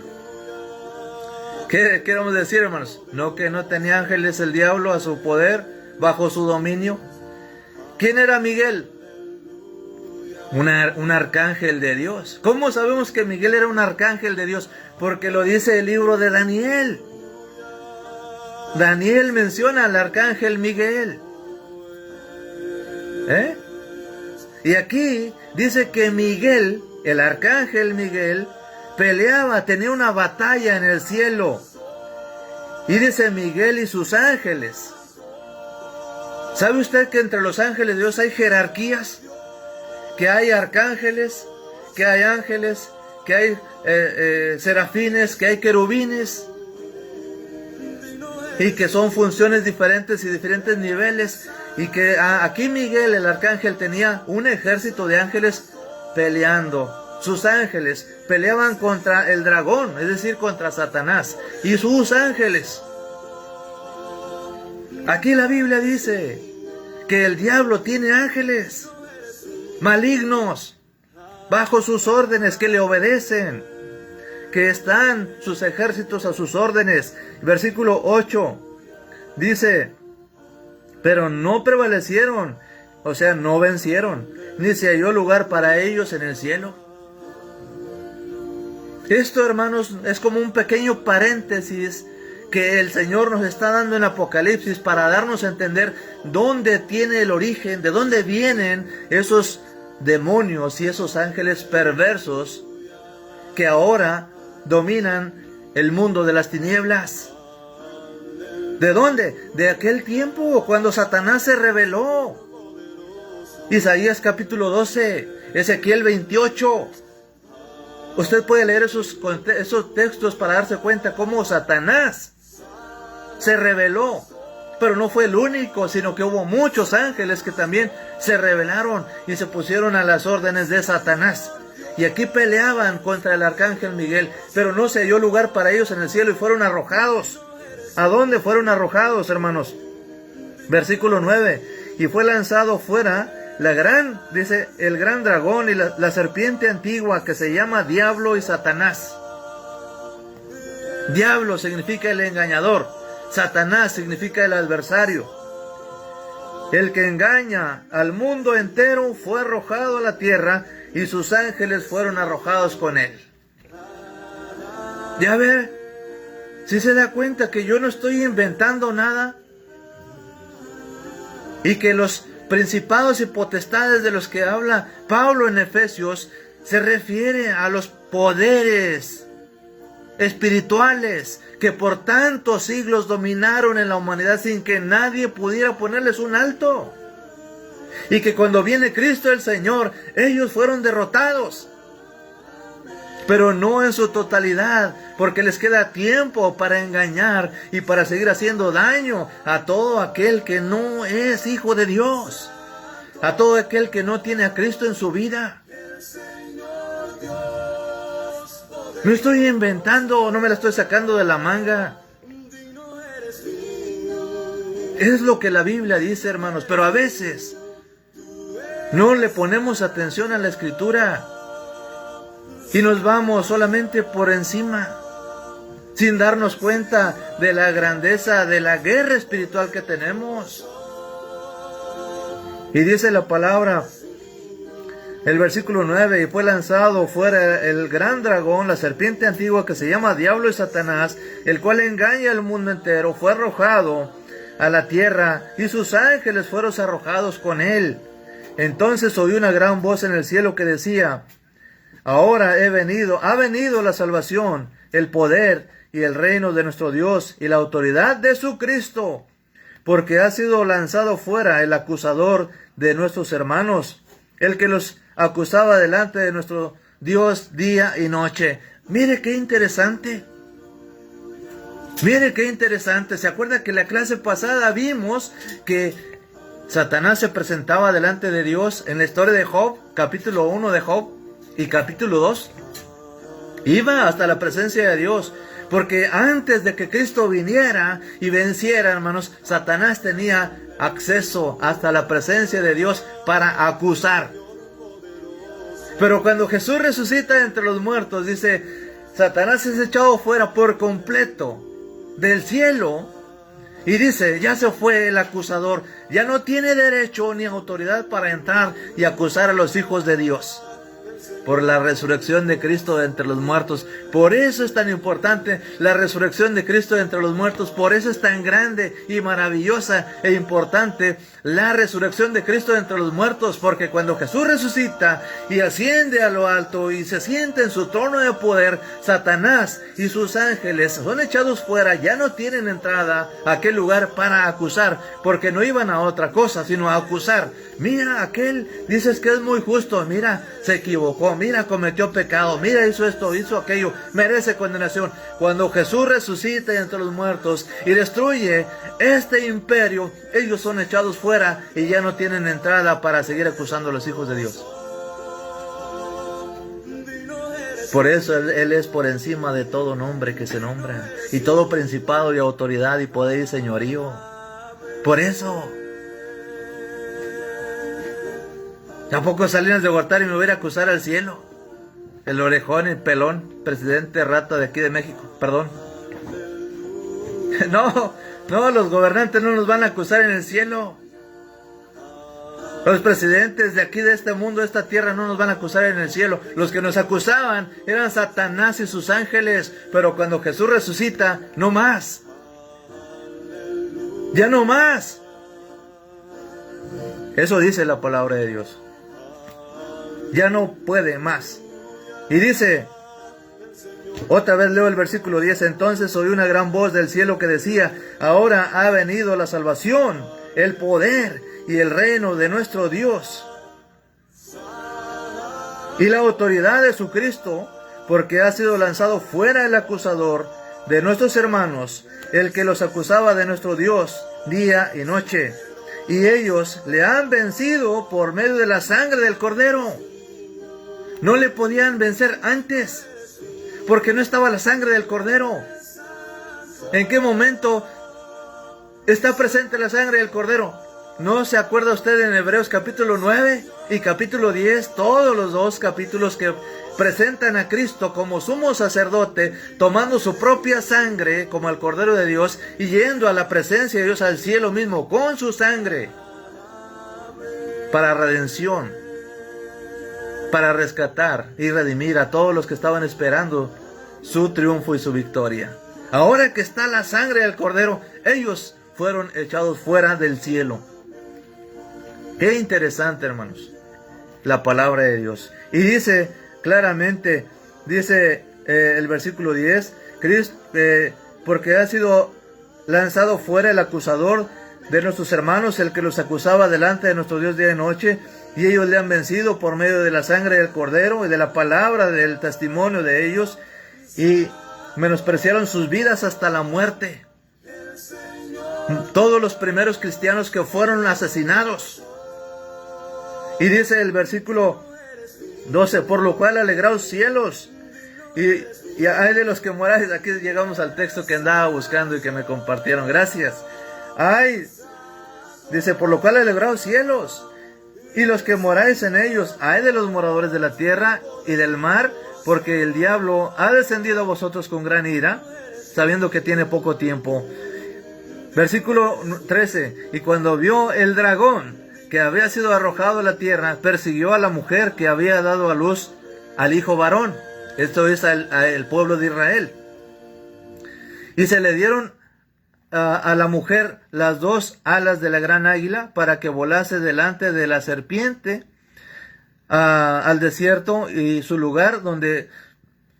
B: ¿Qué queremos decir, hermanos? No, que no tenía ángeles el diablo a su poder, bajo su dominio. ¿Quién era Miguel? Un arcángel de Dios. ¿Cómo sabemos que Miguel era un arcángel de Dios? Porque lo dice el libro de Daniel. Daniel menciona al arcángel Miguel. Y aquí dice que Miguel, el arcángel Miguel, peleaba, tenía una batalla en el cielo. Y dice Miguel y sus ángeles. ¿Sabe usted que entre los ángeles de Dios hay jerarquías? Que hay arcángeles, que hay ángeles, que hay serafines, que hay querubines. Y que son funciones diferentes y diferentes niveles. Y que aquí Miguel, el arcángel, tenía un ejército de ángeles peleando. Sus ángeles peleaban contra el dragón, es decir, contra Satanás. Y sus ángeles. Aquí la Biblia dice que el diablo tiene ángeles. malignos, bajo sus órdenes, que le obedecen, que están sus ejércitos a sus órdenes. Versículo 8 dice, pero no prevalecieron, o sea, no vencieron, ni se halló lugar para ellos en el cielo. Esto, hermanos, es como un pequeño paréntesis que el Señor nos está dando en Apocalipsis para darnos a entender dónde tiene el origen, de dónde vienen esos demonios y esos ángeles perversos que ahora dominan el mundo de las tinieblas. ¿De dónde? De aquel tiempo cuando Satanás se rebeló. Isaías capítulo 12, Ezequiel 28. Usted puede leer esos textos para darse cuenta cómo Satanás se rebeló. Pero no fue el único, sino que hubo muchos ángeles que también se rebelaron y se pusieron a las órdenes de Satanás. Y aquí peleaban contra el arcángel Miguel, pero no se dio lugar para ellos en el cielo y fueron arrojados. ¿A dónde fueron arrojados, hermanos? Versículo 9. Y fue lanzado fuera dice, el gran dragón y la serpiente antigua que se llama Diablo y Satanás. Diablo significa el engañador. Satanás significa el adversario. El que engaña al mundo entero fue arrojado a la tierra y sus ángeles fueron arrojados con él. Ya ve, si se da cuenta que yo no estoy inventando nada y que los principados y potestades de los que habla Pablo en Efesios se refiere a los poderes espirituales que por tantos siglos dominaron en la humanidad sin que nadie pudiera ponerles un alto. Y que cuando viene Cristo el Señor, ellos fueron derrotados. Pero no en su totalidad, porque les queda tiempo para engañar y para seguir haciendo daño a todo aquel que no es hijo de Dios, a todo aquel que no tiene a Cristo en su vida. No estoy inventando, no me la estoy sacando de la manga. Es lo que la Biblia dice, hermanos, pero a veces no le ponemos atención a la Escritura y nos vamos solamente por encima, sin darnos cuenta de la grandeza de la guerra espiritual que tenemos. Y dice la palabra, el versículo 9, y fue lanzado fuera el gran dragón, la serpiente antigua que se llama Diablo y Satanás, el cual engaña al mundo entero, fue arrojado a la tierra y sus ángeles fueron arrojados con él. Entonces oí una gran voz en el cielo que decía, ahora ha venido la salvación, el poder y el reino de nuestro Dios y la autoridad de su Cristo, porque ha sido lanzado fuera el acusador de nuestros hermanos, el que los acusaba delante de nuestro Dios día y noche. Mire qué interesante. Mire qué interesante. ¿Se acuerda que la clase pasada vimos que Satanás se presentaba delante de Dios en la historia de Job, capítulo 1 de Job y capítulo 2? Iba hasta la presencia de Dios, porque antes de que Cristo viniera y venciera, hermanos, Satanás tenía acceso hasta la presencia de Dios para acusar. Pero cuando Jesús resucita entre los muertos, dice, Satanás es echado fuera por completo del cielo. Y dice, ya se fue el acusador, ya no tiene derecho ni autoridad para entrar y acusar a los hijos de Dios. Por la resurrección de Cristo de entre los muertos. Por eso es tan importante la resurrección de Cristo de entre los muertos. Por eso es tan grande y maravillosa e importante la resurrección de Cristo de entre los muertos. Porque cuando Jesús resucita y asciende a lo alto y se sienta en su trono de poder, Satanás y sus ángeles son echados fuera. Ya no tienen entrada a aquel lugar para acusar. Porque no iban a otra cosa, sino a acusar. Mira, aquel dices que es muy justo. Mira, se equivocó. Mira, cometió pecado. Mira, hizo esto, hizo aquello. Merece condenación. Cuando Jesús resucita entre los muertos y destruye este imperio, ellos son echados fuera y ya no tienen entrada para seguir acusando a los hijos de Dios. Por eso Él es por encima de todo nombre que se nombra, y todo principado y autoridad y poder y señorío. Por eso. Tampoco Salinas de Gortari me hubiera acusar al cielo. El orejón y pelón, presidente rata de aquí de México, perdón. No, los gobernantes no nos van a acusar en el cielo. Los presidentes de aquí, de este mundo, de esta tierra, no nos van a acusar en el cielo. Los que nos acusaban eran Satanás y sus ángeles. Pero cuando Jesús resucita, no más. Ya no más. Eso dice la palabra de Dios. Ya no puede más. Y dice, otra vez leo el versículo 10. Entonces oí una gran voz del cielo que decía: ahora ha venido la salvación, el poder y el reino de nuestro Dios y la autoridad de su Cristo, porque ha sido lanzado fuera el acusador de nuestros hermanos, el que los acusaba de nuestro Dios día y noche. Y ellos le han vencido por medio de la sangre del Cordero. No le podían vencer antes, porque no estaba la sangre del Cordero. ¿En qué momento está presente la sangre del Cordero? ¿No se acuerda usted en Hebreos capítulo 9 y capítulo 10? Todos los dos capítulos que presentan a Cristo como sumo sacerdote, tomando su propia sangre como el Cordero de Dios y yendo a la presencia de Dios, al cielo mismo, con su sangre, para redención, para rescatar y redimir a todos los que estaban esperando su triunfo y su victoria. Ahora que está la sangre del Cordero, ellos fueron echados fuera del cielo. Qué interesante, hermanos, la palabra de Dios. Y dice claramente, dice el versículo 10, porque ha sido lanzado fuera el acusador de nuestros hermanos, el que los acusaba delante de nuestro Dios día y noche, y ellos le han vencido por medio de la sangre del Cordero y de la palabra del testimonio de ellos, y menospreciaron sus vidas hasta la muerte. Todos los primeros cristianos que fueron asesinados. Y dice el versículo 12, por lo cual alegraos cielos, y hay de los que moráis. Aquí llegamos al texto que andaba buscando y que me compartieron, gracias. Ay, dice, por lo cual alegraos cielos, y los que moráis en ellos. Ay de los moradores de la tierra y del mar, porque el diablo ha descendido a vosotros con gran ira, sabiendo que tiene poco tiempo. Versículo 13, y cuando vio el dragón que había sido arrojado a la tierra, persiguió a la mujer que había dado a luz al hijo varón. Esto es al pueblo de Israel. Y se le dieron a la mujer las dos alas de la gran águila, para que volase delante de la serpiente al desierto y su lugar, donde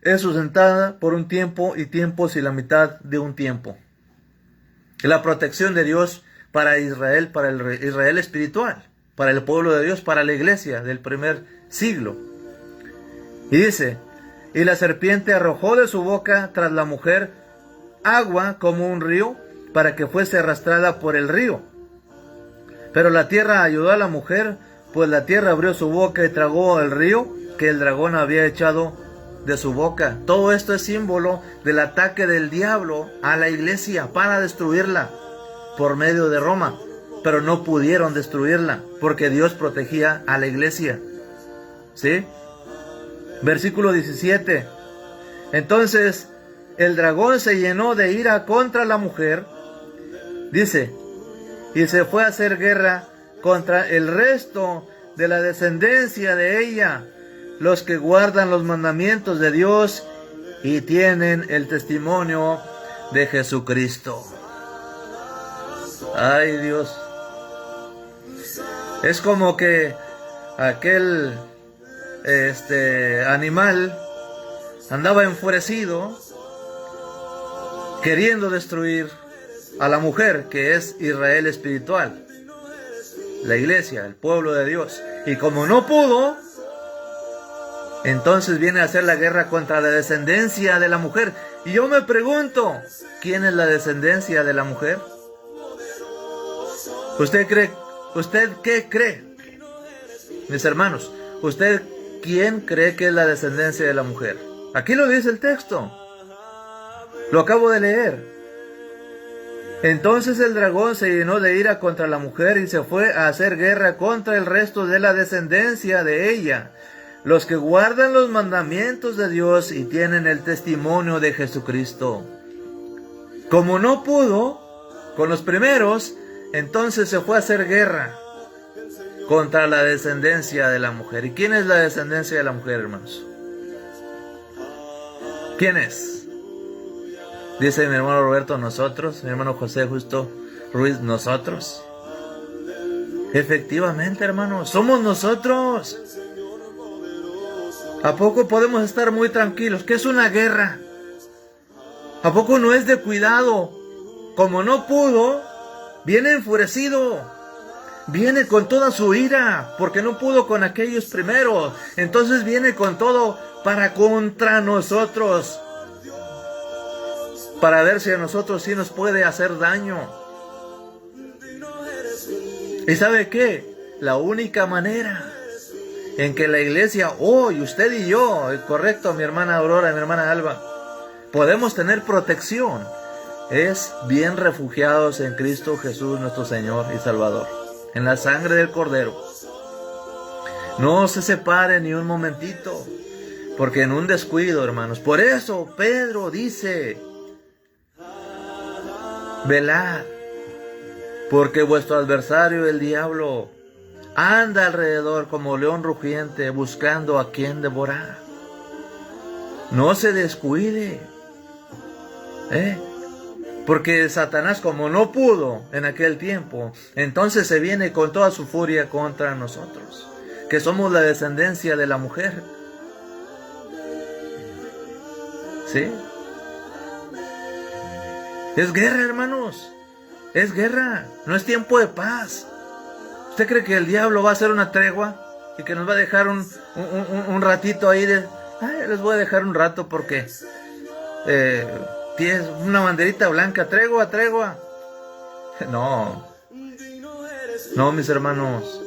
B: es sustentada por un tiempo y tiempos y la mitad de un tiempo. La protección de Dios para Israel, para el Israel espiritual, para el pueblo de Dios, para la iglesia del primer siglo. Y dice, y la serpiente arrojó de su boca tras la mujer agua como un río, para que fuese arrastrada por el río. Pero la tierra ayudó a la mujer, pues la tierra abrió su boca y tragó el río que el dragón había echado de su boca. Todo esto es símbolo del ataque del diablo a la iglesia para destruirla por medio de Roma, pero no pudieron destruirla porque Dios protegía a la iglesia. ¿Sí? Versículo 17. Entonces el dragón se llenó de ira contra la mujer, dice, y se fue a hacer guerra contra el resto de la descendencia de ella, los que guardan los mandamientos de Dios y tienen el testimonio de Jesucristo. Ay, Dios. Es como que aquel animal andaba enfurecido, queriendo destruir a la mujer, que es Israel espiritual, la iglesia, el pueblo de Dios. Y como no pudo, entonces viene a hacer la guerra contra la descendencia de la mujer. Y yo me pregunto, ¿quién es la descendencia de la mujer? ¿Usted qué cree? Mis hermanos, ¿usted quién cree que es la descendencia de la mujer? Aquí lo dice el texto. Lo acabo de leer. Entonces el dragón se llenó de ira contra la mujer y se fue a hacer guerra contra el resto de la descendencia de ella, los que guardan los mandamientos de Dios y tienen el testimonio de Jesucristo. Como no pudo con los primeros, entonces se fue a hacer guerra contra la descendencia de la mujer. ¿Y quién es la descendencia de la mujer, hermanos? ¿Quién es? Dice mi hermano Roberto, nosotros. Mi hermano José Justo Ruiz, nosotros. Efectivamente, hermanos, somos nosotros. ¿A poco podemos estar muy tranquilos? ¿Qué es una guerra? ¿A poco no es de cuidado? Como no pudo, viene enfurecido. Viene con toda su ira, porque no pudo con aquellos primeros. Entonces viene con todo para contra nosotros. Para ver si a nosotros sí nos puede hacer daño. ¿Y sabe qué? La única manera en que la iglesia hoy, usted y yo, correcto, mi hermana Aurora, mi hermana Alba, podemos tener protección, es bien refugiados en Cristo Jesús nuestro Señor y Salvador, en la sangre del Cordero. No se separe ni un momentito, porque en un descuido, hermanos, por eso Pedro dice, velad, porque vuestro adversario el diablo anda alrededor como león rugiente buscando a quien devorar. No se descuide, porque Satanás, como no pudo en aquel tiempo, entonces se viene con toda su furia contra nosotros, que somos la descendencia de la mujer. ¿Sí? Es guerra, hermanos. Es guerra. No es tiempo de paz. ¿Usted cree que el diablo va a hacer una tregua y que nos va a dejar un ratito ahí de... Ay, les voy a dejar un rato porque tienes una banderita blanca, tregua, tregua? No. No, mis hermanos.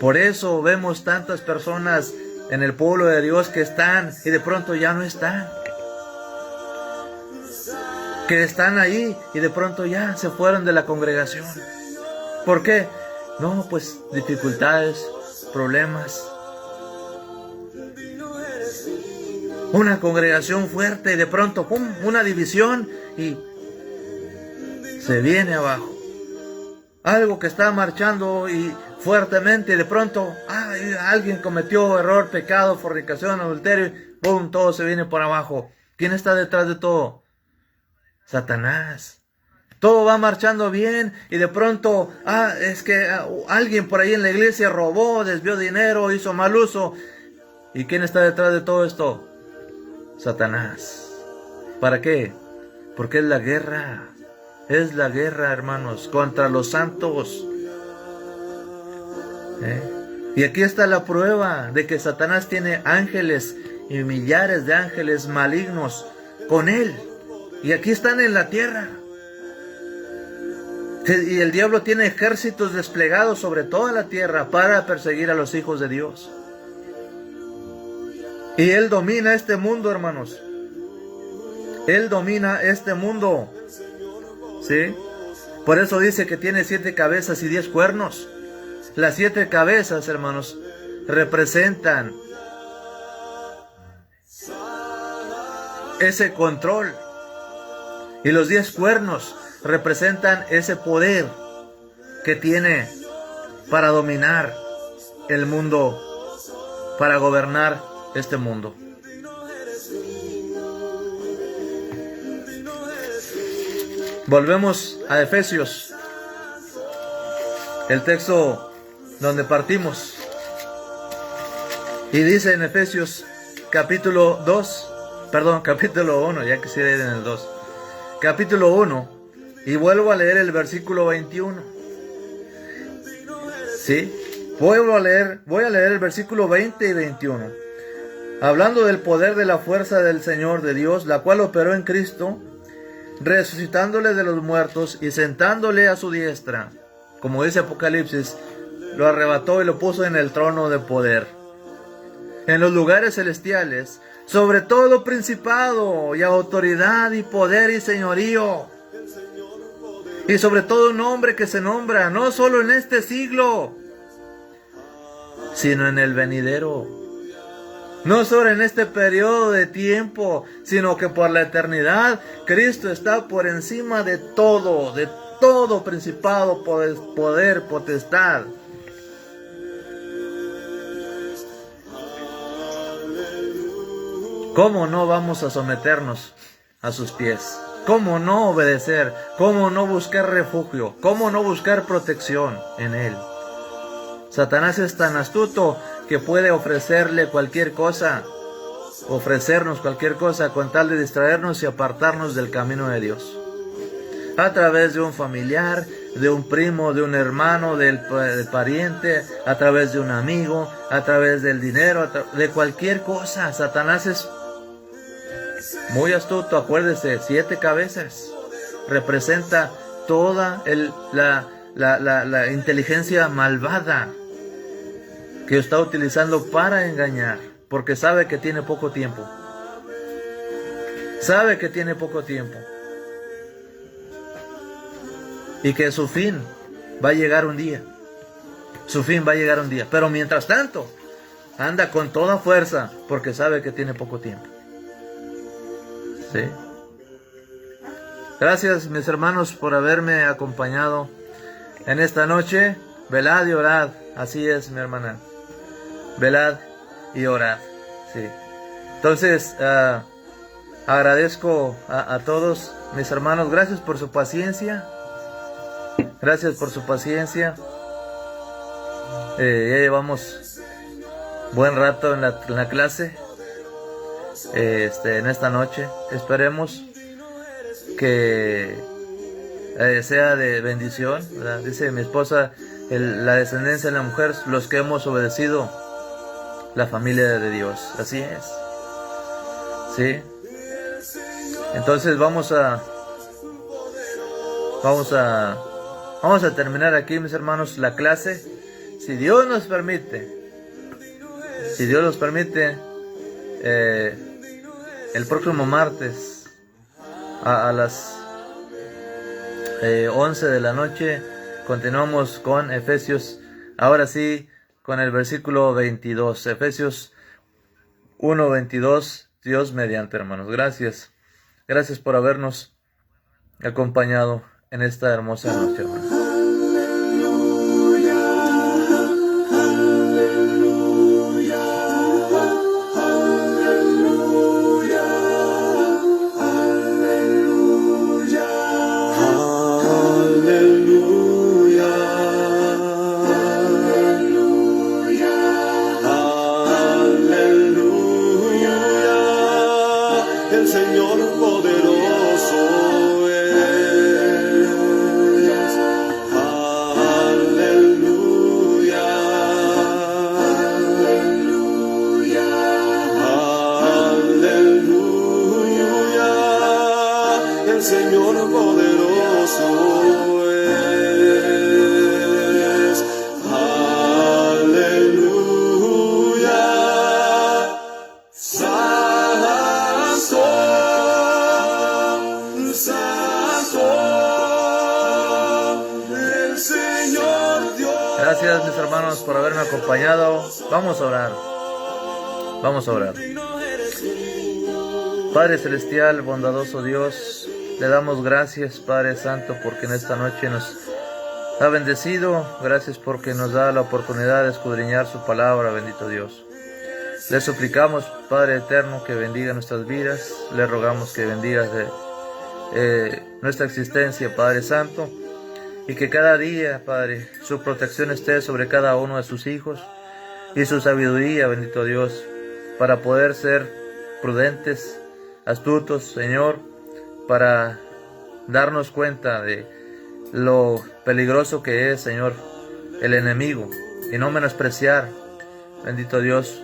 B: Por eso vemos tantas personas en el pueblo de Dios que están y de pronto ya no están. Que están ahí y de pronto ya se fueron de la congregación. ¿Por qué? No, pues dificultades, problemas. Una congregación fuerte y de pronto, ¡pum!, una división y se viene abajo. Algo que está marchando y fuertemente y de pronto, alguien cometió error, pecado, fornicación, adulterio, y ¡pum!, todo se viene por abajo. ¿Quién está detrás de todo? Satanás. Todo va marchando bien y de pronto, es que alguien por ahí en la iglesia robó, desvió dinero, hizo mal uso. ¿Y quién está detrás de todo esto? Satanás. ¿Para qué? Porque es la guerra. Es la guerra, hermanos, contra los santos. Y aquí está la prueba de que Satanás tiene ángeles y millares de ángeles malignos con él. Y aquí están en la tierra. Y el diablo tiene ejércitos desplegados sobre toda la tierra para perseguir a los hijos de Dios. Y él domina este mundo, hermanos. Él domina este mundo. ¿Sí? Por eso dice que tiene 7 cabezas y 10 cuernos. Las 7 cabezas, hermanos, representan ese control. Y los 10 cuernos representan ese poder que tiene para dominar el mundo, para gobernar este mundo. Volvemos a Efesios, el texto donde partimos. Y dice en Efesios capítulo 1, ya quisiera ir en el 2. Capítulo 1, y vuelvo a leer el versículo 21. ¿Sí? Voy a leer el versículo 20 y 21. Hablando del poder de la fuerza del Señor de Dios, la cual operó en Cristo, resucitándole de los muertos y sentándole a su diestra. Como dice Apocalipsis, lo arrebató y lo puso en el trono de poder, en los lugares celestiales, sobre todo principado y autoridad y poder y señorío, y sobre todo nombre que se nombra, no solo en este siglo, sino en el venidero. No solo en este periodo de tiempo, sino que por la eternidad, Cristo está por encima de todo principado, poder, potestad. ¿Cómo no vamos a someternos a sus pies? ¿Cómo no obedecer? ¿Cómo no buscar refugio? ¿Cómo no buscar protección en Él? Satanás es tan astuto que puede ofrecernos cualquier cosa con tal de distraernos y apartarnos del camino de Dios. A través de un familiar, de un primo, de un hermano, del pariente, a través de un amigo, a través del dinero, de cualquier cosa. Satanás es muy astuto, acuérdese, 7 cabezas. Representa toda la inteligencia malvada que está utilizando para engañar, porque sabe que tiene poco tiempo. Sabe que tiene poco tiempo. Y que su fin va a llegar un día. Su fin va a llegar un día. Pero mientras tanto, anda con toda fuerza, porque sabe que tiene poco tiempo. ¿Sí? Gracias, mis hermanos, por haberme acompañado en esta noche. Velad y orad. Así es, mi hermana. Velad y orad. Sí. Entonces, agradezco a todos mis hermanos. Gracias por su paciencia. Gracias por su paciencia. Ya llevamos buen rato en la clase. En esta noche. Esperemos que sea de bendición, ¿verdad? Dice mi esposa, la descendencia de la mujer, los que hemos obedecido la familia de Dios. Así es. ¿Sí? Entonces vamos a terminar aquí, mis hermanos, la clase. Si Dios nos permite, el próximo martes a las 11 de la noche continuamos con Efesios, ahora sí, con el versículo 22, Efesios 1:22, Dios mediante, hermanos. Gracias por habernos acompañado en esta hermosa noche, hermanos. Gracias, mis hermanos, por haberme acompañado. Vamos a orar. Padre celestial, bondadoso Dios, le damos gracias, Padre Santo, porque en esta noche nos ha bendecido. Gracias porque nos da la oportunidad de escudriñar su palabra, bendito Dios. Le suplicamos, Padre eterno, que bendiga nuestras vidas. Le rogamos que bendiga nuestra existencia, Padre Santo. Y que cada día, Padre, su protección esté sobre cada uno de sus hijos. Y su sabiduría, bendito Dios, para poder ser prudentes, astutos, Señor, para darnos cuenta de lo peligroso que es, Señor, el enemigo. Y no menospreciar, bendito Dios,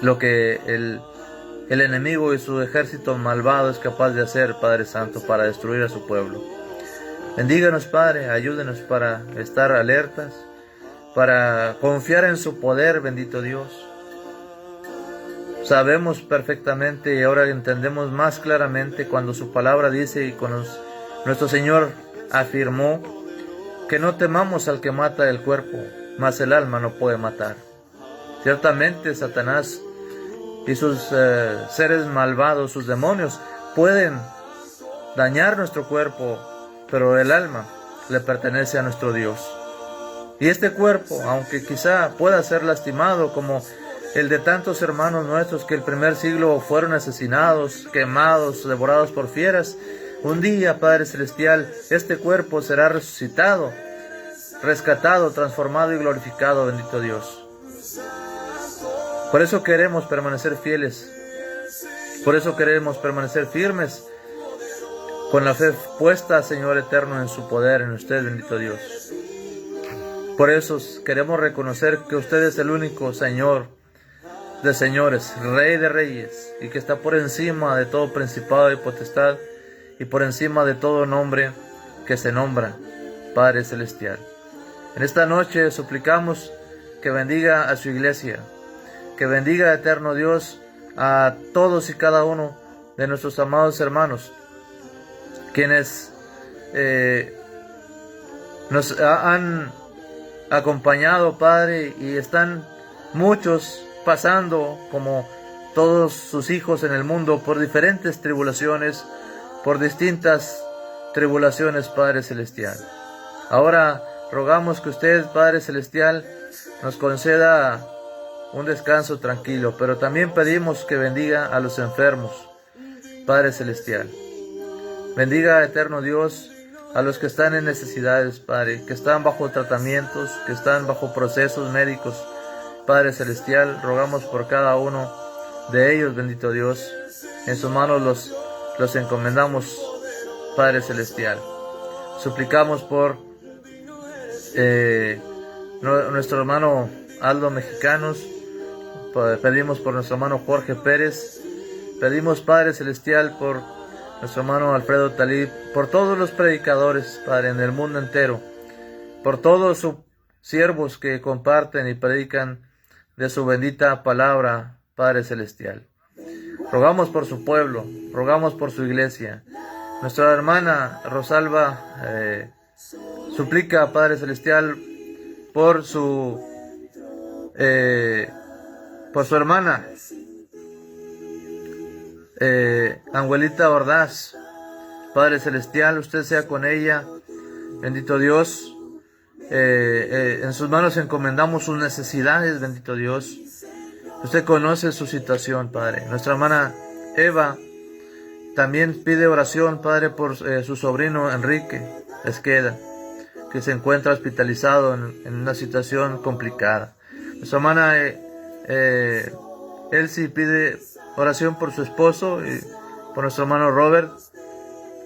B: lo que el enemigo y su ejército malvado es capaz de hacer, Padre Santo, para destruir a su pueblo. Bendíganos, Padre, ayúdenos para estar alertas, para confiar en su poder, bendito Dios. Sabemos perfectamente y ahora entendemos más claramente cuando su palabra dice y con nuestro Señor afirmó que no temamos al que mata el cuerpo, mas el alma no puede matar. Ciertamente Satanás y sus seres malvados, sus demonios, pueden dañar nuestro cuerpo, pero el alma le pertenece a nuestro Dios. Y este cuerpo, aunque quizá pueda ser lastimado como el de tantos hermanos nuestros que el primer siglo fueron asesinados, quemados, devorados por fieras, un día, Padre Celestial, este cuerpo será resucitado, rescatado, transformado y glorificado, bendito Dios. Por eso queremos permanecer fieles, por eso queremos permanecer firmes, con la fe puesta, Señor eterno, en su poder, en usted, bendito Dios. Por eso queremos reconocer que usted es el único Señor de señores, Rey de reyes, y que está por encima de todo principado y potestad, y por encima de todo nombre que se nombra, Padre Celestial. En esta noche suplicamos que bendiga a su iglesia, que bendiga, eterno Dios, a todos y cada uno de nuestros amados hermanos, quienes nos han acompañado, Padre, y están muchos pasando, como todos sus hijos en el mundo, por diferentes tribulaciones, por distintas tribulaciones, Padre Celestial. Ahora rogamos que usted, Padre Celestial, nos conceda un descanso tranquilo, pero también pedimos que bendiga a los enfermos, Padre Celestial. Bendiga, eterno Dios, a los que están en necesidades, Padre, que están bajo tratamientos, que están bajo procesos médicos. Padre Celestial, rogamos por cada uno de ellos, bendito Dios. En sus manos los encomendamos, Padre Celestial. Suplicamos por nuestro hermano Aldo Mexicanos, pedimos por nuestro hermano Jorge Pérez, pedimos, Padre Celestial, por nuestro hermano Alfredo Talib, por todos los predicadores, Padre, en el mundo entero, por todos sus siervos que comparten y predican de su bendita palabra, Padre Celestial. Rogamos por su pueblo, rogamos por su iglesia. Nuestra hermana Rosalba suplica, Padre Celestial, por su hermana Anguelita Ordaz. Padre Celestial, usted sea con ella, bendito Dios. En sus manos encomendamos sus necesidades, bendito Dios. Usted conoce su situación, Padre. Nuestra hermana Eva también pide oración, Padre, por su sobrino Enrique Esqueda, que se encuentra hospitalizado en una situación complicada. Nuestra hermana Elsie pide oración por su esposo y por nuestro hermano Robert,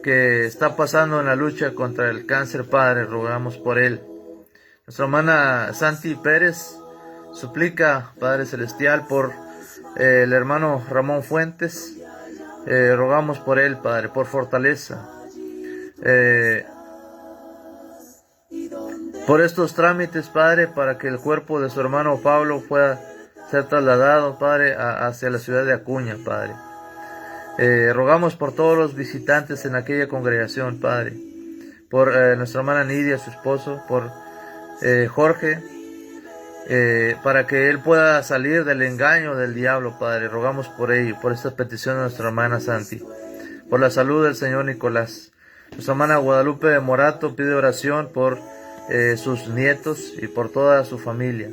B: que está pasando en la lucha contra el cáncer, Padre, rogamos por él. Nuestra hermana Santi Pérez suplica, Padre Celestial, por el hermano Ramón Fuentes, rogamos por él, Padre, por fortaleza, por estos trámites, Padre, para que el cuerpo de su hermano Pablo pueda ser trasladado, Padre, hacia la ciudad de Acuña, Padre. Rogamos por todos los visitantes en aquella congregación, Padre, por nuestra hermana Nidia, su esposo, por Jorge, para que él pueda salir del engaño del diablo, Padre. Rogamos por ello, por esta petición de nuestra hermana Santi, por la salud del señor Nicolás. Nuestra hermana Guadalupe de Morato pide oración por sus nietos y por toda su familia.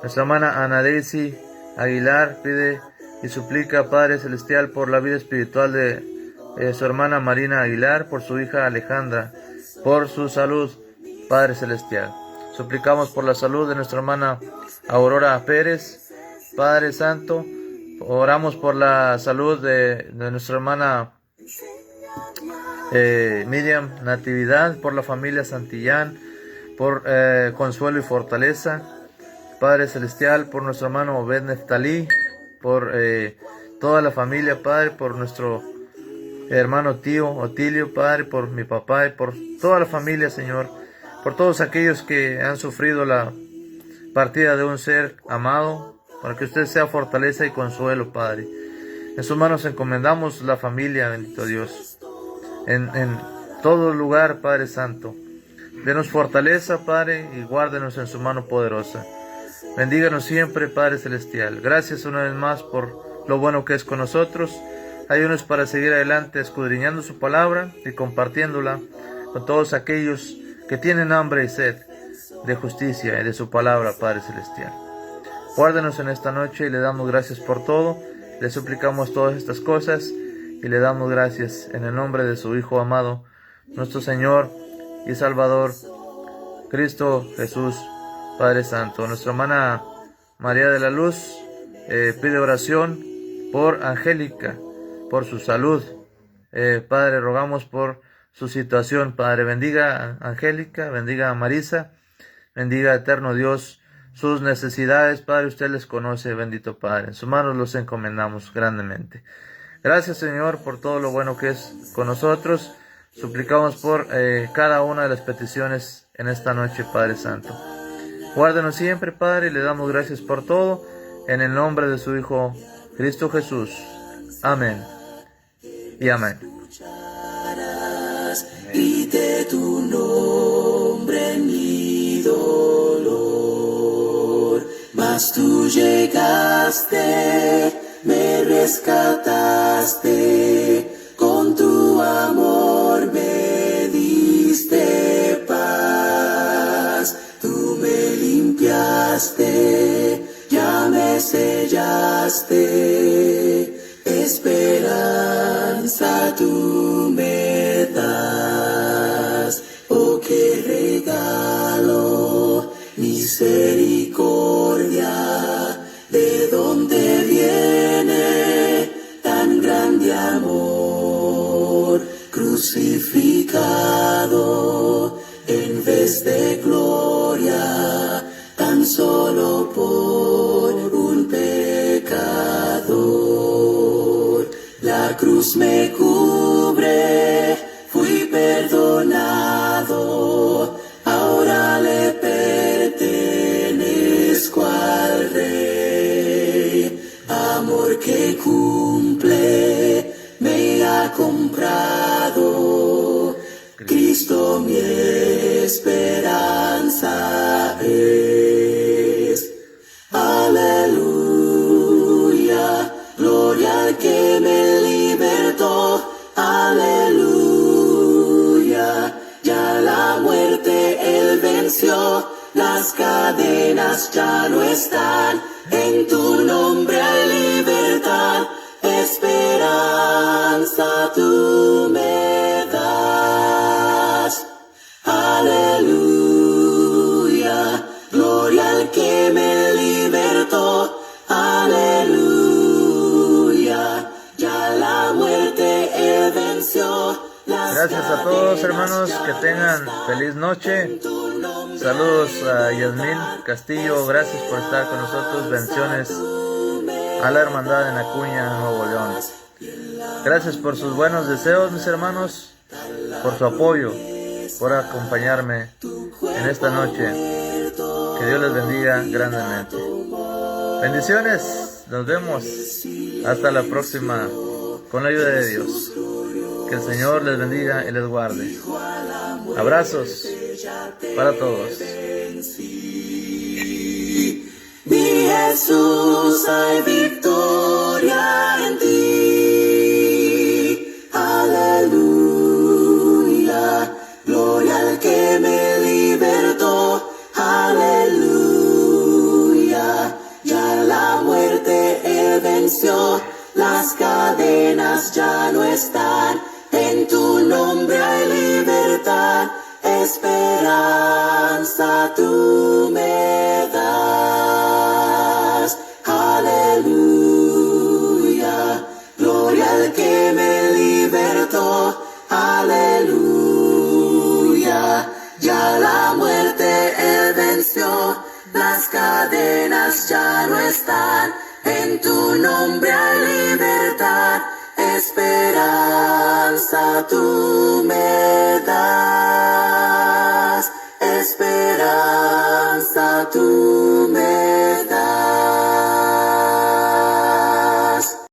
B: Nuestra hermana Ana Daisy Aguilar pide y suplica, Padre Celestial, por la vida espiritual de su hermana Marina Aguilar, por su hija Alejandra, por su salud, Padre Celestial. Suplicamos por la salud de nuestra hermana Aurora Pérez, Padre Santo. Oramos por la salud de nuestra hermana Miriam Natividad, por la familia Santillán, por consuelo y fortaleza, Padre Celestial, por nuestro hermano Obed Neftalí, por toda la familia, Padre, por nuestro hermano tío Otilio, Padre, por mi papá y por toda la familia, Señor, por todos aquellos que han sufrido la partida de un ser amado, para que usted sea fortaleza y consuelo, Padre. En sus manos encomendamos la familia, bendito Dios. En todo lugar, Padre Santo. Denos fortaleza, Padre, y guárdenos en su mano poderosa. Bendíganos siempre, Padre Celestial. Gracias una vez más por lo bueno que es con nosotros. Ayúdanos para seguir adelante escudriñando su palabra y compartiéndola con todos aquellos que tienen hambre y sed de justicia y de su palabra, Padre Celestial. Guárdenos en esta noche y le damos gracias por todo. Le suplicamos todas estas cosas y le damos gracias en el nombre de su Hijo amado, nuestro Señor y Salvador, Cristo Jesús, Padre Santo. Nuestra hermana María de la Luz pide oración por Angélica, por su salud. Padre, rogamos por su situación. Padre, bendiga a Angélica, bendiga a Marisa, bendiga eterno Dios sus necesidades. Padre, usted les conoce, bendito Padre. En sus manos los encomendamos grandemente. Gracias, Señor, por todo lo bueno que es con nosotros. Suplicamos por cada una de las peticiones en esta noche, Padre Santo. Guárdenos siempre, Padre, y le damos gracias por todo, en el nombre de su Hijo, Cristo Jesús. Amén y amén.
A: Y de tu nombre mi dolor, mas tú llegaste, me rescataste, con tu amor me diste paz, tú me limpiaste, ya me sellaste, esperanza tú me das, oh qué regalo, misericordia, de dónde viene tan grande amor, crucificado en vez de gloria, tan solo por un pecador. La cruz me cubre, fui perdonado, ahora le pertenezco al Rey. Amor que cumple, me ha comprado, Cristo mi esperanza es. Aleluya, gloria al que me libertó. Aleluya, ya la muerte él venció, las cadenas ya no están, en tu nombre hay libertad, esperanza tú me das. Aleluya, gloria al que me libertó. Aleluya, ya la muerte él venció.
B: Gracias a todos, hermanos, que tengan feliz noche. Saludos a Yasmín Castillo, gracias por estar con nosotros. Bendiciones a la hermandad en Acuña, Nuevo León. Gracias por sus buenos deseos, mis hermanos, por su apoyo, por acompañarme en esta noche. Que Dios les bendiga grandemente. Bendiciones, nos vemos hasta la próxima con la ayuda de Dios. Que el Señor les bendiga y les guarde. Abrazos para todos.
A: Mi Jesús, hay victoria en ti. Aleluya, gloria al que me libertó. Aleluya, ya la muerte él venció, las cadenas ya no están, en tu nombre hay libertad, esperanza tú me das. Aleluya, gloria al que me libertó. Aleluya, ya la muerte él venció, las cadenas ya no están, en tu nombre hay libertad, esperanza tú me das, esperanza tú